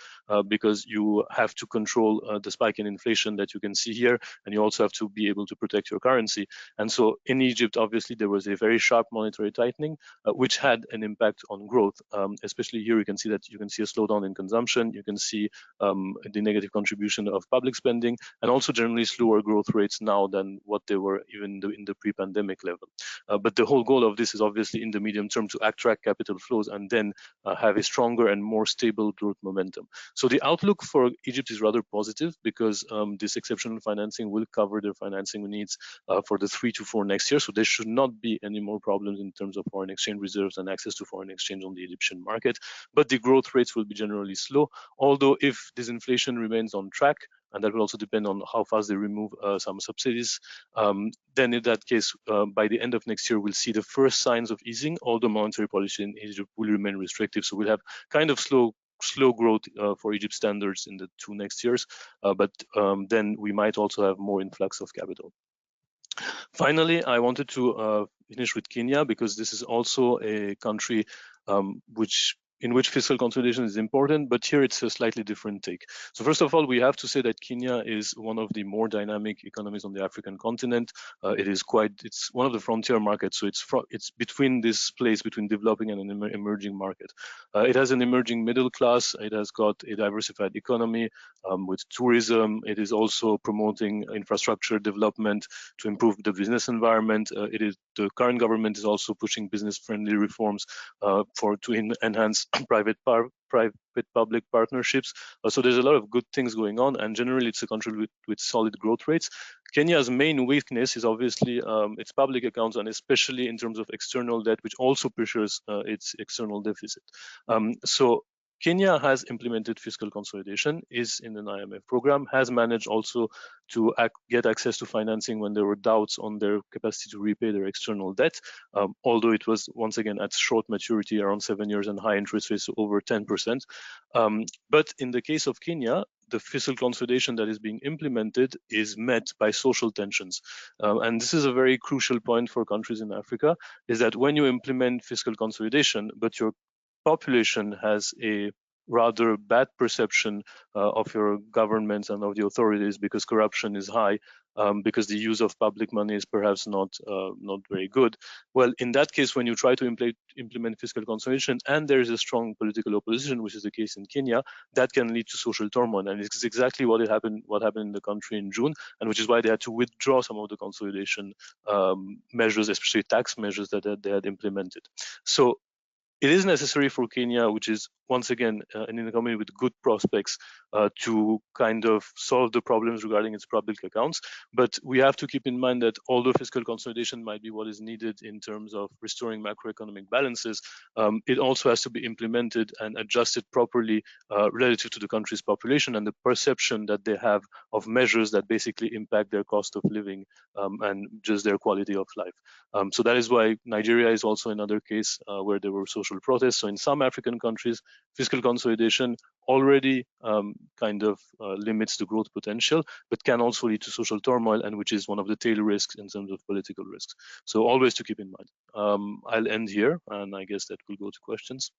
because you have to control the spike in inflation that you can see here, and you also have to be able to protect your currency. And so in Egypt, obviously, there was a very sharp monetary tightening, which had an impact on growth. Especially here, you can see a slowdown in consumption. You can see the negative contribution of public spending, and also generally slower growth rates now than what they were even in the pre-pandemic level. But the whole goal of this is obviously in the medium term to attract capital flows and then have a stronger and more stable growth momentum. So the outlook for Egypt is rather positive, because this exceptional financing will cover their financing needs for the 3 to 4 next year. So there should not be any more problems in terms of foreign exchange reserves and access to foreign exchange on the Egyptian market. But the growth rates will be generally slow, although if this inflation remains on track, and that will also depend on how fast they remove some subsidies, then in that case, by the end of next year, we'll see the first signs of easing, although monetary policy in Egypt will remain restrictive. So we'll have kind of slow growth for Egypt standards in the 2 next years, but then we might also have more influx of capital. Finally, I wanted to finish with Kenya, because this is also a country in which fiscal consolidation is important, but here it's a slightly different take. So first of all, we have to say that Kenya is one of the more dynamic economies on the African continent. It's one of the frontier markets, so it's between this place between developing and an emerging market. It has an emerging middle class. It has got a diversified economy with tourism. It is also promoting infrastructure development to improve the business environment. The current government is also pushing business-friendly reforms to enhance private-public partnerships. So there's a lot of good things going on, and generally it's a country with solid growth rates. Kenya's main weakness is obviously its public accounts, and especially in terms of external debt, which also pressures its external deficit. So Kenya has implemented fiscal consolidation, is in an IMF program, has managed also to get access to financing when there were doubts on their capacity to repay their external debt, although it was once again at short maturity, around 7 years, and high interest rates over 10%. But in the case of Kenya, the fiscal consolidation that is being implemented is met by social tensions. And this is a very crucial point for countries in Africa, is that when you implement fiscal consolidation, but your population has a rather bad perception of your governments and of the authorities, because corruption is high, because the use of public money is perhaps not very good. Well, in that case, when you try to implement fiscal consolidation and there is a strong political opposition, which is the case in Kenya, that can lead to social turmoil, and it's exactly what happened in the country in June, and which is why they had to withdraw some of the consolidation measures, especially tax measures that they had implemented. So it is necessary for Kenya, which is once again an economy with good prospects, to kind of solve the problems regarding its public accounts. But we have to keep in mind that although fiscal consolidation might be what is needed in terms of restoring macroeconomic balances, it also has to be implemented and adjusted properly relative to the country's population and the perception that they have of measures that basically impact their cost of living and just their quality of life. So that is why Nigeria is also another case where there were social protests. So in some African countries, fiscal consolidation already kind of limits the growth potential, but can also lead to social turmoil, and which is one of the tail risks in terms of political risks. So always to keep in mind. I'll end here, and I guess that will go to questions.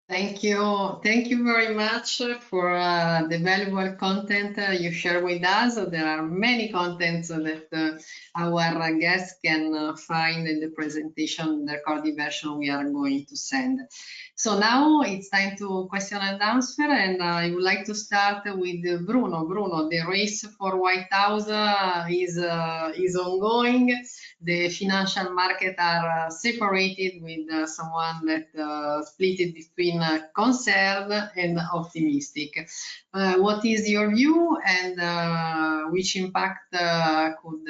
Thank you very much for the valuable content you share with us. There are many contents that our guests can find in the presentation, the recorded version we are going to send. So now it's time to question and answer, and I would like to start with Bruno. Bruno, the race for White House is ongoing. The financial market are separated with someone that split it between concerned and optimistic. What is your view, and which impact could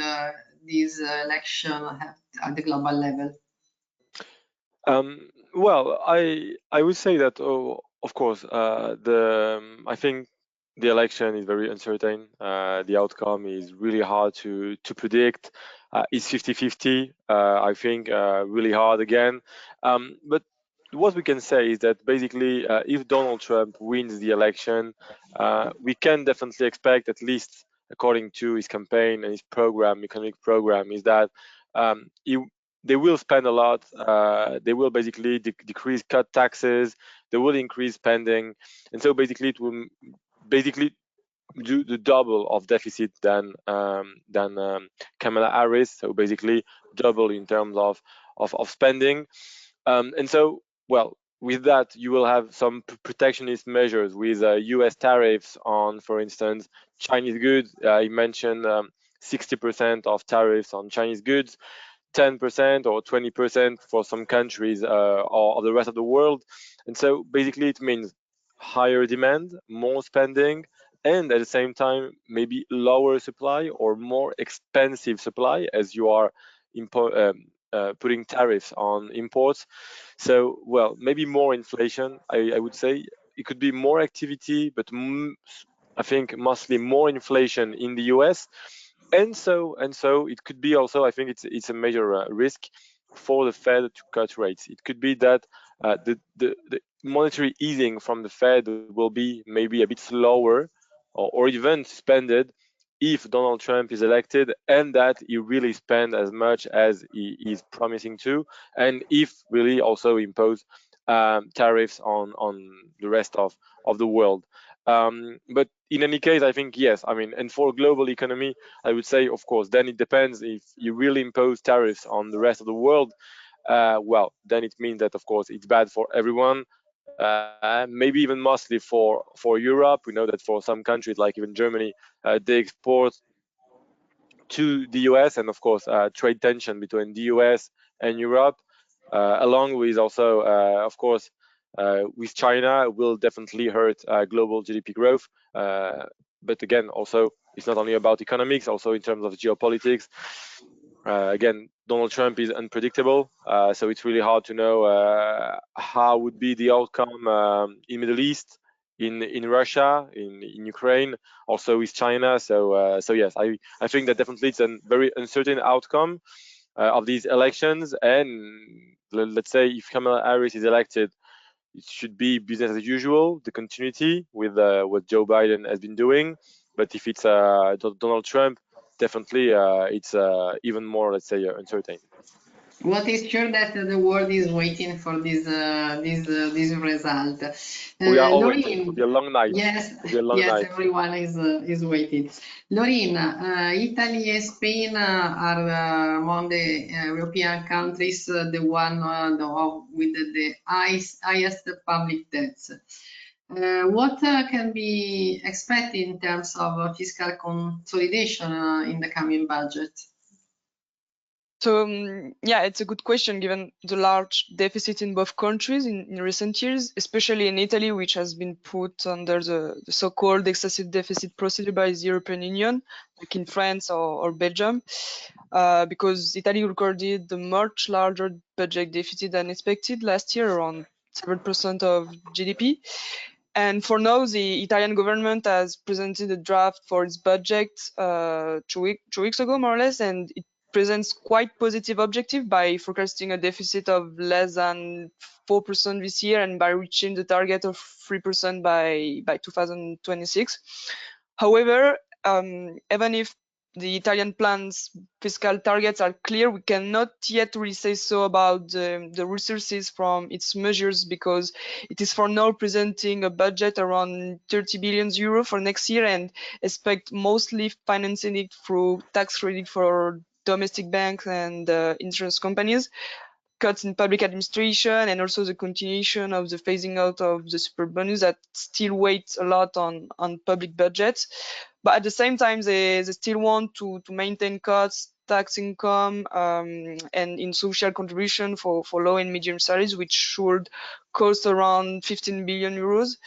this election have at the global level? Well, I would say that, of course, I think the election is very uncertain. The outcome is really hard to predict. It's 50-50. I think really hard again. But what we can say is that basically, if Donald Trump wins the election, we can definitely expect, at least according to his campaign and his program, economic program, is that they will spend a lot. They will basically decrease, cut taxes. They will increase spending, and so basically it will basically do the double of deficit than Kamala Harris. So basically double in terms of spending, and so well. With that, you will have some protectionist measures with U.S. tariffs on, for instance, Chinese goods. You mentioned 60% of tariffs on Chinese goods. 10% or 20% for some countries or the rest of the world. And so basically it means higher demand, more spending, and at the same time maybe lower supply or more expensive supply, as you are putting tariffs on imports. So, well, maybe more inflation, I would say. It could be more activity, but I think mostly more inflation in the US. And so it could be also, I think it's a major risk for the Fed to cut rates. It could be that the monetary easing from the Fed will be maybe a bit slower or even suspended if Donald Trump is elected, and that he really spend as much as he is promising to, and if really also impose tariffs on the rest of the world. But in any case, I think yes. I mean, and for global economy, I would say, of course, then it depends. If you really impose tariffs on the rest of the world, well, then it means that, of course, it's bad for everyone. Maybe even mostly for Europe. We know that for some countries, like even Germany, they export to the US, and of course, trade tension between the US and Europe, along with also, of course, with China, will definitely hurt global GDP growth. But again, also, it's not only about economics, also in terms of geopolitics. Again, Donald Trump is unpredictable, so it's really hard to know how would be the outcome in Middle East, in Russia, in Ukraine, also with China. So yes, I think that definitely it's a very uncertain outcome of these elections. And let's say if Kamala Harris is elected, it should be business as usual, the continuity with what Joe Biden has been doing. But if it's Donald Trump, definitely it's even more, let's say, uncertain. What is sure that the world is waiting for this result. We are all Laurine, waiting. It will be a long night. Yes, night. everyone is waiting. Laurine, Italy and Spain are among the European countries the one with the highest public debts. What can be expected in terms of fiscal consolidation in the coming budget? So yeah, it's a good question given the large deficit in both countries in recent years, especially in Italy, which has been put under the so-called excessive deficit procedure by the European Union, like in France or Belgium, because Italy recorded a much larger budget deficit than expected last year, around 7% of GDP. And for now, the Italian government has presented a draft for its budget 2 weeks ago, more or less, and it presents quite positive objective by forecasting a deficit of less than 4% this year and by reaching the target of 3% by 2026. However, even if the Italian plan's fiscal targets are clear, we cannot yet really say so about the resources from its measures, because it is for now presenting a budget around 30 billion euro for next year and expect mostly financing it through tax credit for domestic banks and insurance companies, cuts in public administration, and also the continuation of the phasing out of the super bonus that still weighs a lot on public budgets. But at the same time, they still want to maintain cuts, tax income, and in social contribution for low and medium salaries, which should cost around 15 billion euros.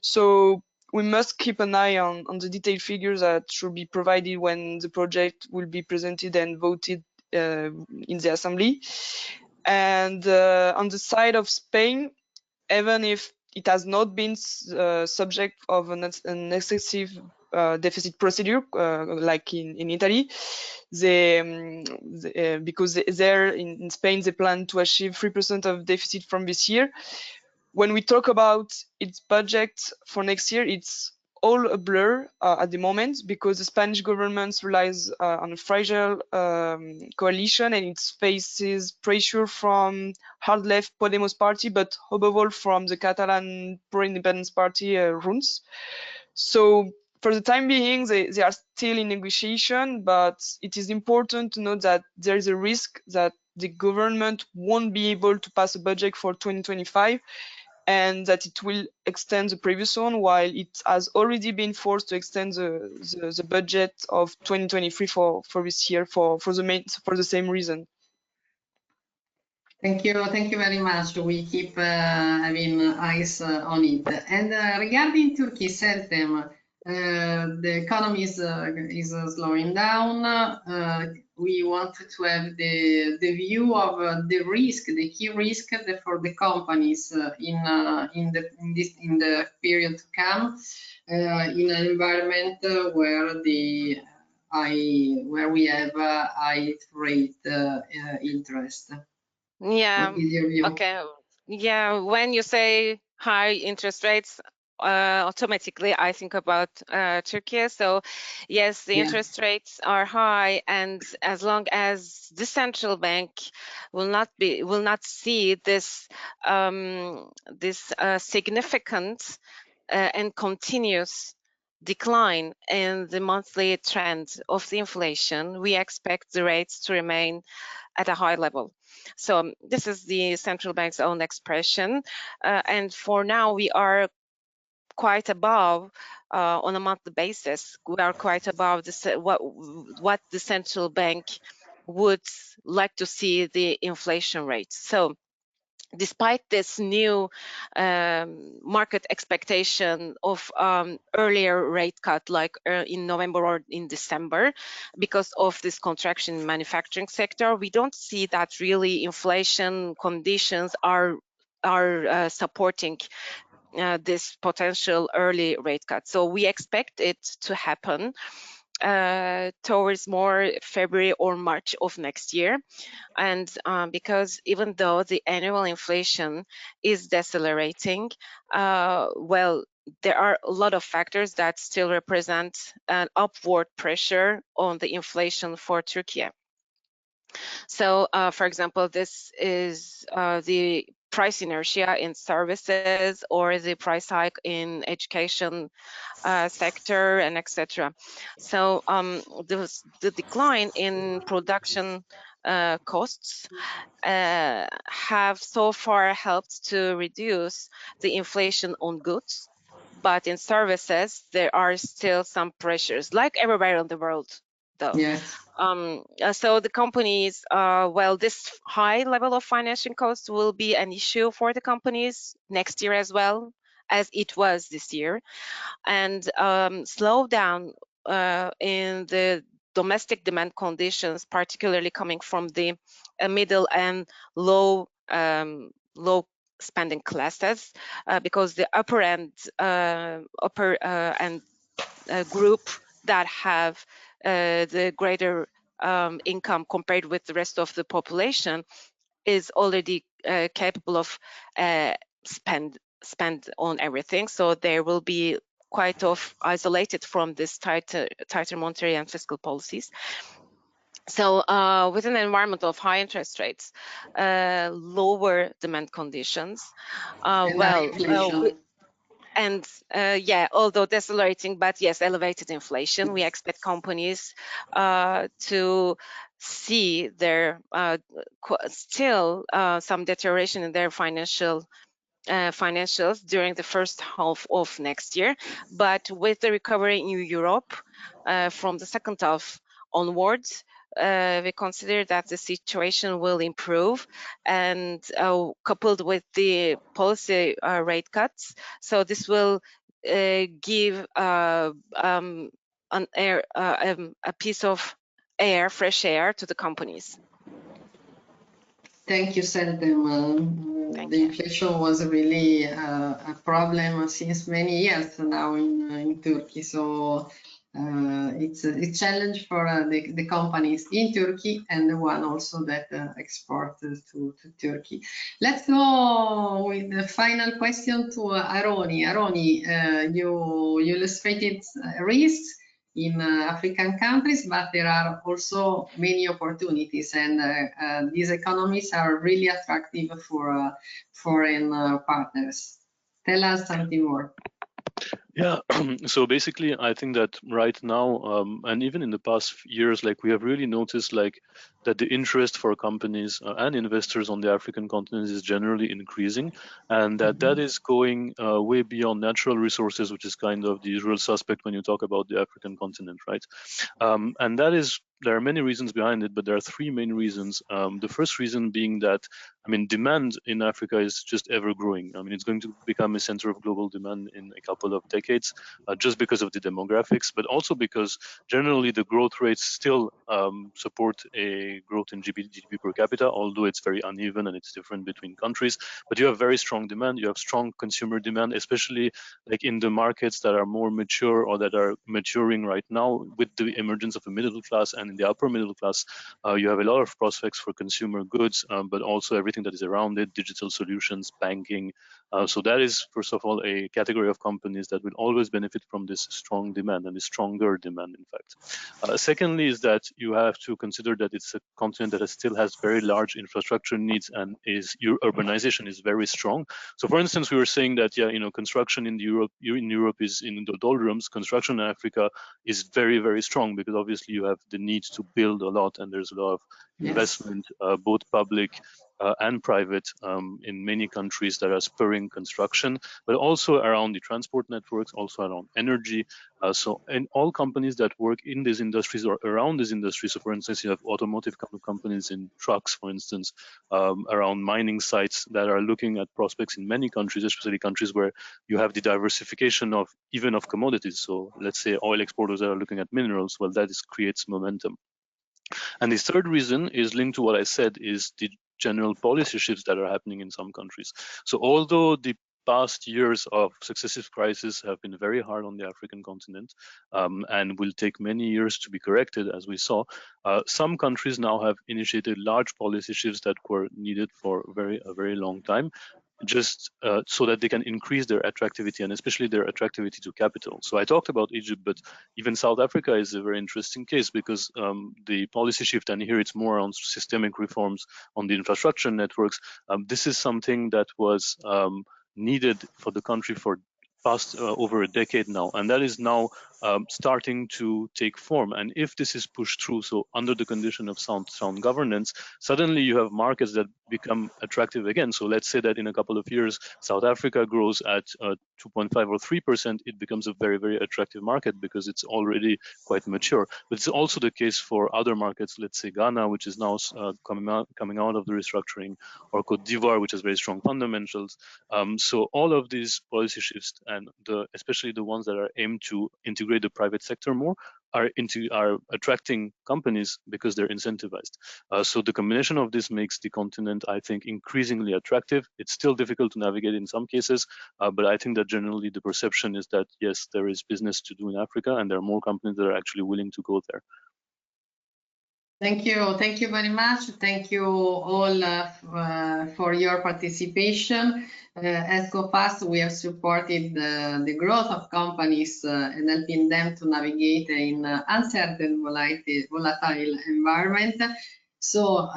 So we must keep an eye on the detailed figures that should be provided when the project will be presented and voted in the assembly. And on the side of Spain, even if it has not been subject of an excessive deficit procedure like in Italy, because there in Spain they plan to achieve 3% of deficit from this year. When we talk about its budget for next year, it's all a blur at the moment, because the Spanish government relies on a fragile coalition, and it faces pressure from hard left Podemos party, but above all from the Catalan pro-independence party Junts. So for the time being, they are still in negotiation, but it is important to note that there is a risk that the government won't be able to pass a budget for 2025, and that it will extend the previous one, while it has already been forced to extend the budget of 2023 for this year for the same reason. Thank you very much. We keep having eyes on it. And regarding Turkey, Seltem, the economy is slowing down. We want to have the view of the risk, the key risk for the companies in the period to come, in an environment where we have high rate interest. Yeah. What is your view? Okay. Yeah. When you say high interest rates, automatically I think about Turkey. So yes, the interest rates are high, and as long as the central bank will not see this significant and continuous decline in the monthly trend of the inflation, we expect the rates to remain at a high level. So this is the central bank's own expression, and for now we are quite above on a monthly basis. We are quite above what the central bank would like to see the inflation rate. So despite this new market expectation of earlier rate cut, like in November or in December, because of this contraction in manufacturing sector, we don't see that really inflation conditions are supporting this potential early rate cut. So we expect it to happen towards more February or March of next year. And because even though the annual inflation is decelerating, well, there are a lot of factors that still represent an upward pressure on the inflation for Turkey. So, for example, this is the price inertia in services, or the price hike in education sector, and etc. So the decline in production costs have so far helped to reduce the inflation on goods, but in services there are still some pressures, like everywhere in the world. though. Yes. So the companies, well, this high level of financing costs will be an issue for the companies next year as well as it was this year, and slowdown in the domestic demand conditions, particularly coming from the middle and low spending classes, because the upper end group that have the greater income compared with the rest of the population is already capable of spend on everything. So there will be quite isolated from this tighter monetary and fiscal policies. So with an environment of high interest rates, lower demand conditions, yeah, although decelerating, but yes, elevated inflation, we expect companies to see their still some deterioration in their financials during the first half of next year. But with the recovery in Europe from the second half onwards, we consider that the situation will improve, and coupled with the policy rate cuts, so this will give a piece of air, fresh air to the companies. Thank you, Seltem. The inflation was really a problem since many years now in Turkey. So it's a challenge for the companies in Turkey and the one also that export to Turkey. Let's go with the final question to Aroni. Aroni, you illustrated risks in African countries, but there are also many opportunities, and these economies are really attractive for foreign partners. Tell us something more. Yeah, so basically, I think that right now, and even in the past years, like we have really noticed, like that the interest for companies and investors on the African continent is generally increasing, and that is going way beyond natural resources, which is kind of the usual suspect when you talk about the African continent, right? And that is, there are many reasons behind it, but there are three main reasons. The first reason being that, I mean, demand in Africa is just ever growing. I mean, it's going to become a center of global demand in a couple of decades, just because of the demographics, but also because generally the growth rates still support a growth in GDP per capita, although it's very uneven and it's different between countries. But you have very strong demand, you have strong consumer demand, especially like in the markets that are more mature or that are maturing right now with the emergence of a middle class, and in the upper middle class, you have a lot of prospects for consumer goods, but also everything that is around it, digital solutions, banking. So that is, first of all, a category of companies that will always benefit from this strong demand, and a stronger demand, in fact. Secondly is that you have to consider that it's a continent that still has very large infrastructure needs, and urbanization is very strong. So for instance, we were saying that, yeah, you know, construction in Europe is in the doldrums. Construction in Africa is very, very strong, because obviously you have the need to build a lot, and there's a lot of investment, both public and private, in many countries that are spurring construction, but also around the transport networks, also around energy. So in all companies that work in these industries or around these industries, so for instance, you have automotive companies in trucks, for instance, around mining sites that are looking at prospects in many countries, especially countries where you have the diversification of even of commodities. So let's say oil exporters that are looking at minerals, well, that creates momentum. And the third reason is linked to what I said, is the general policy shifts that are happening in some countries. So although the past years of successive crises have been very hard on the African continent, and will take many years to be corrected, as we saw, some countries now have initiated large policy shifts that were needed for a very long time, just so that they can increase their attractivity, and especially their attractivity to capital. So I talked about Egypt, but even South Africa is a very interesting case, because the policy shift, and here it's more on systemic reforms on the infrastructure networks, this is something that was needed for the country for past over a decade now, and that is now starting to take form. And if this is pushed through, so under the condition of sound governance, suddenly you have markets that become attractive again. So let's say that in a couple of years, South Africa grows at 2.5 or 3%, it becomes a very, very attractive market because it's already quite mature. But it's also the case for other markets, let's say Ghana, which is now coming out of the restructuring, or Cote d'Ivoire, which has very strong fundamentals. So all of these policy shifts, and especially the ones that are aimed to integrate the private sector more, are attracting companies because they're incentivized. So the combination of this makes the continent, I think, increasingly attractive. It's still difficult to navigate in some cases, but I think that generally the perception is that, yes, there is business to do in Africa, and there are more companies that are actually willing to go there. Thank you very much. Thank you all for your participation. At Coface, we have supported the growth of companies and helping them to navigate in uncertain, volatile environment. So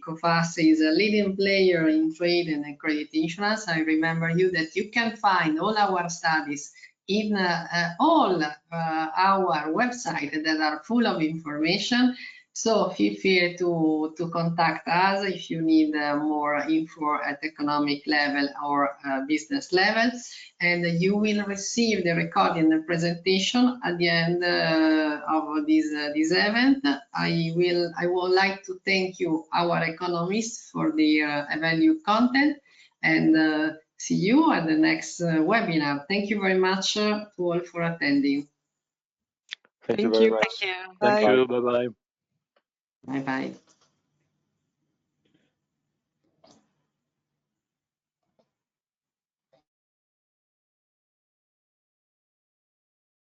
Coface is a leading player in trade and credit insurance. I remember you that you can find all our studies in all our websites that are full of information. So feel free to contact us if you need more info at economic level or business level, and you will receive the recording and the presentation at the end of this event. I would like to thank you, our economists, for their valued content, and see you at the next webinar. Thank you very much to all for attending. Thank you very much. Thank you. Thank you. Bye-bye. Bye-bye.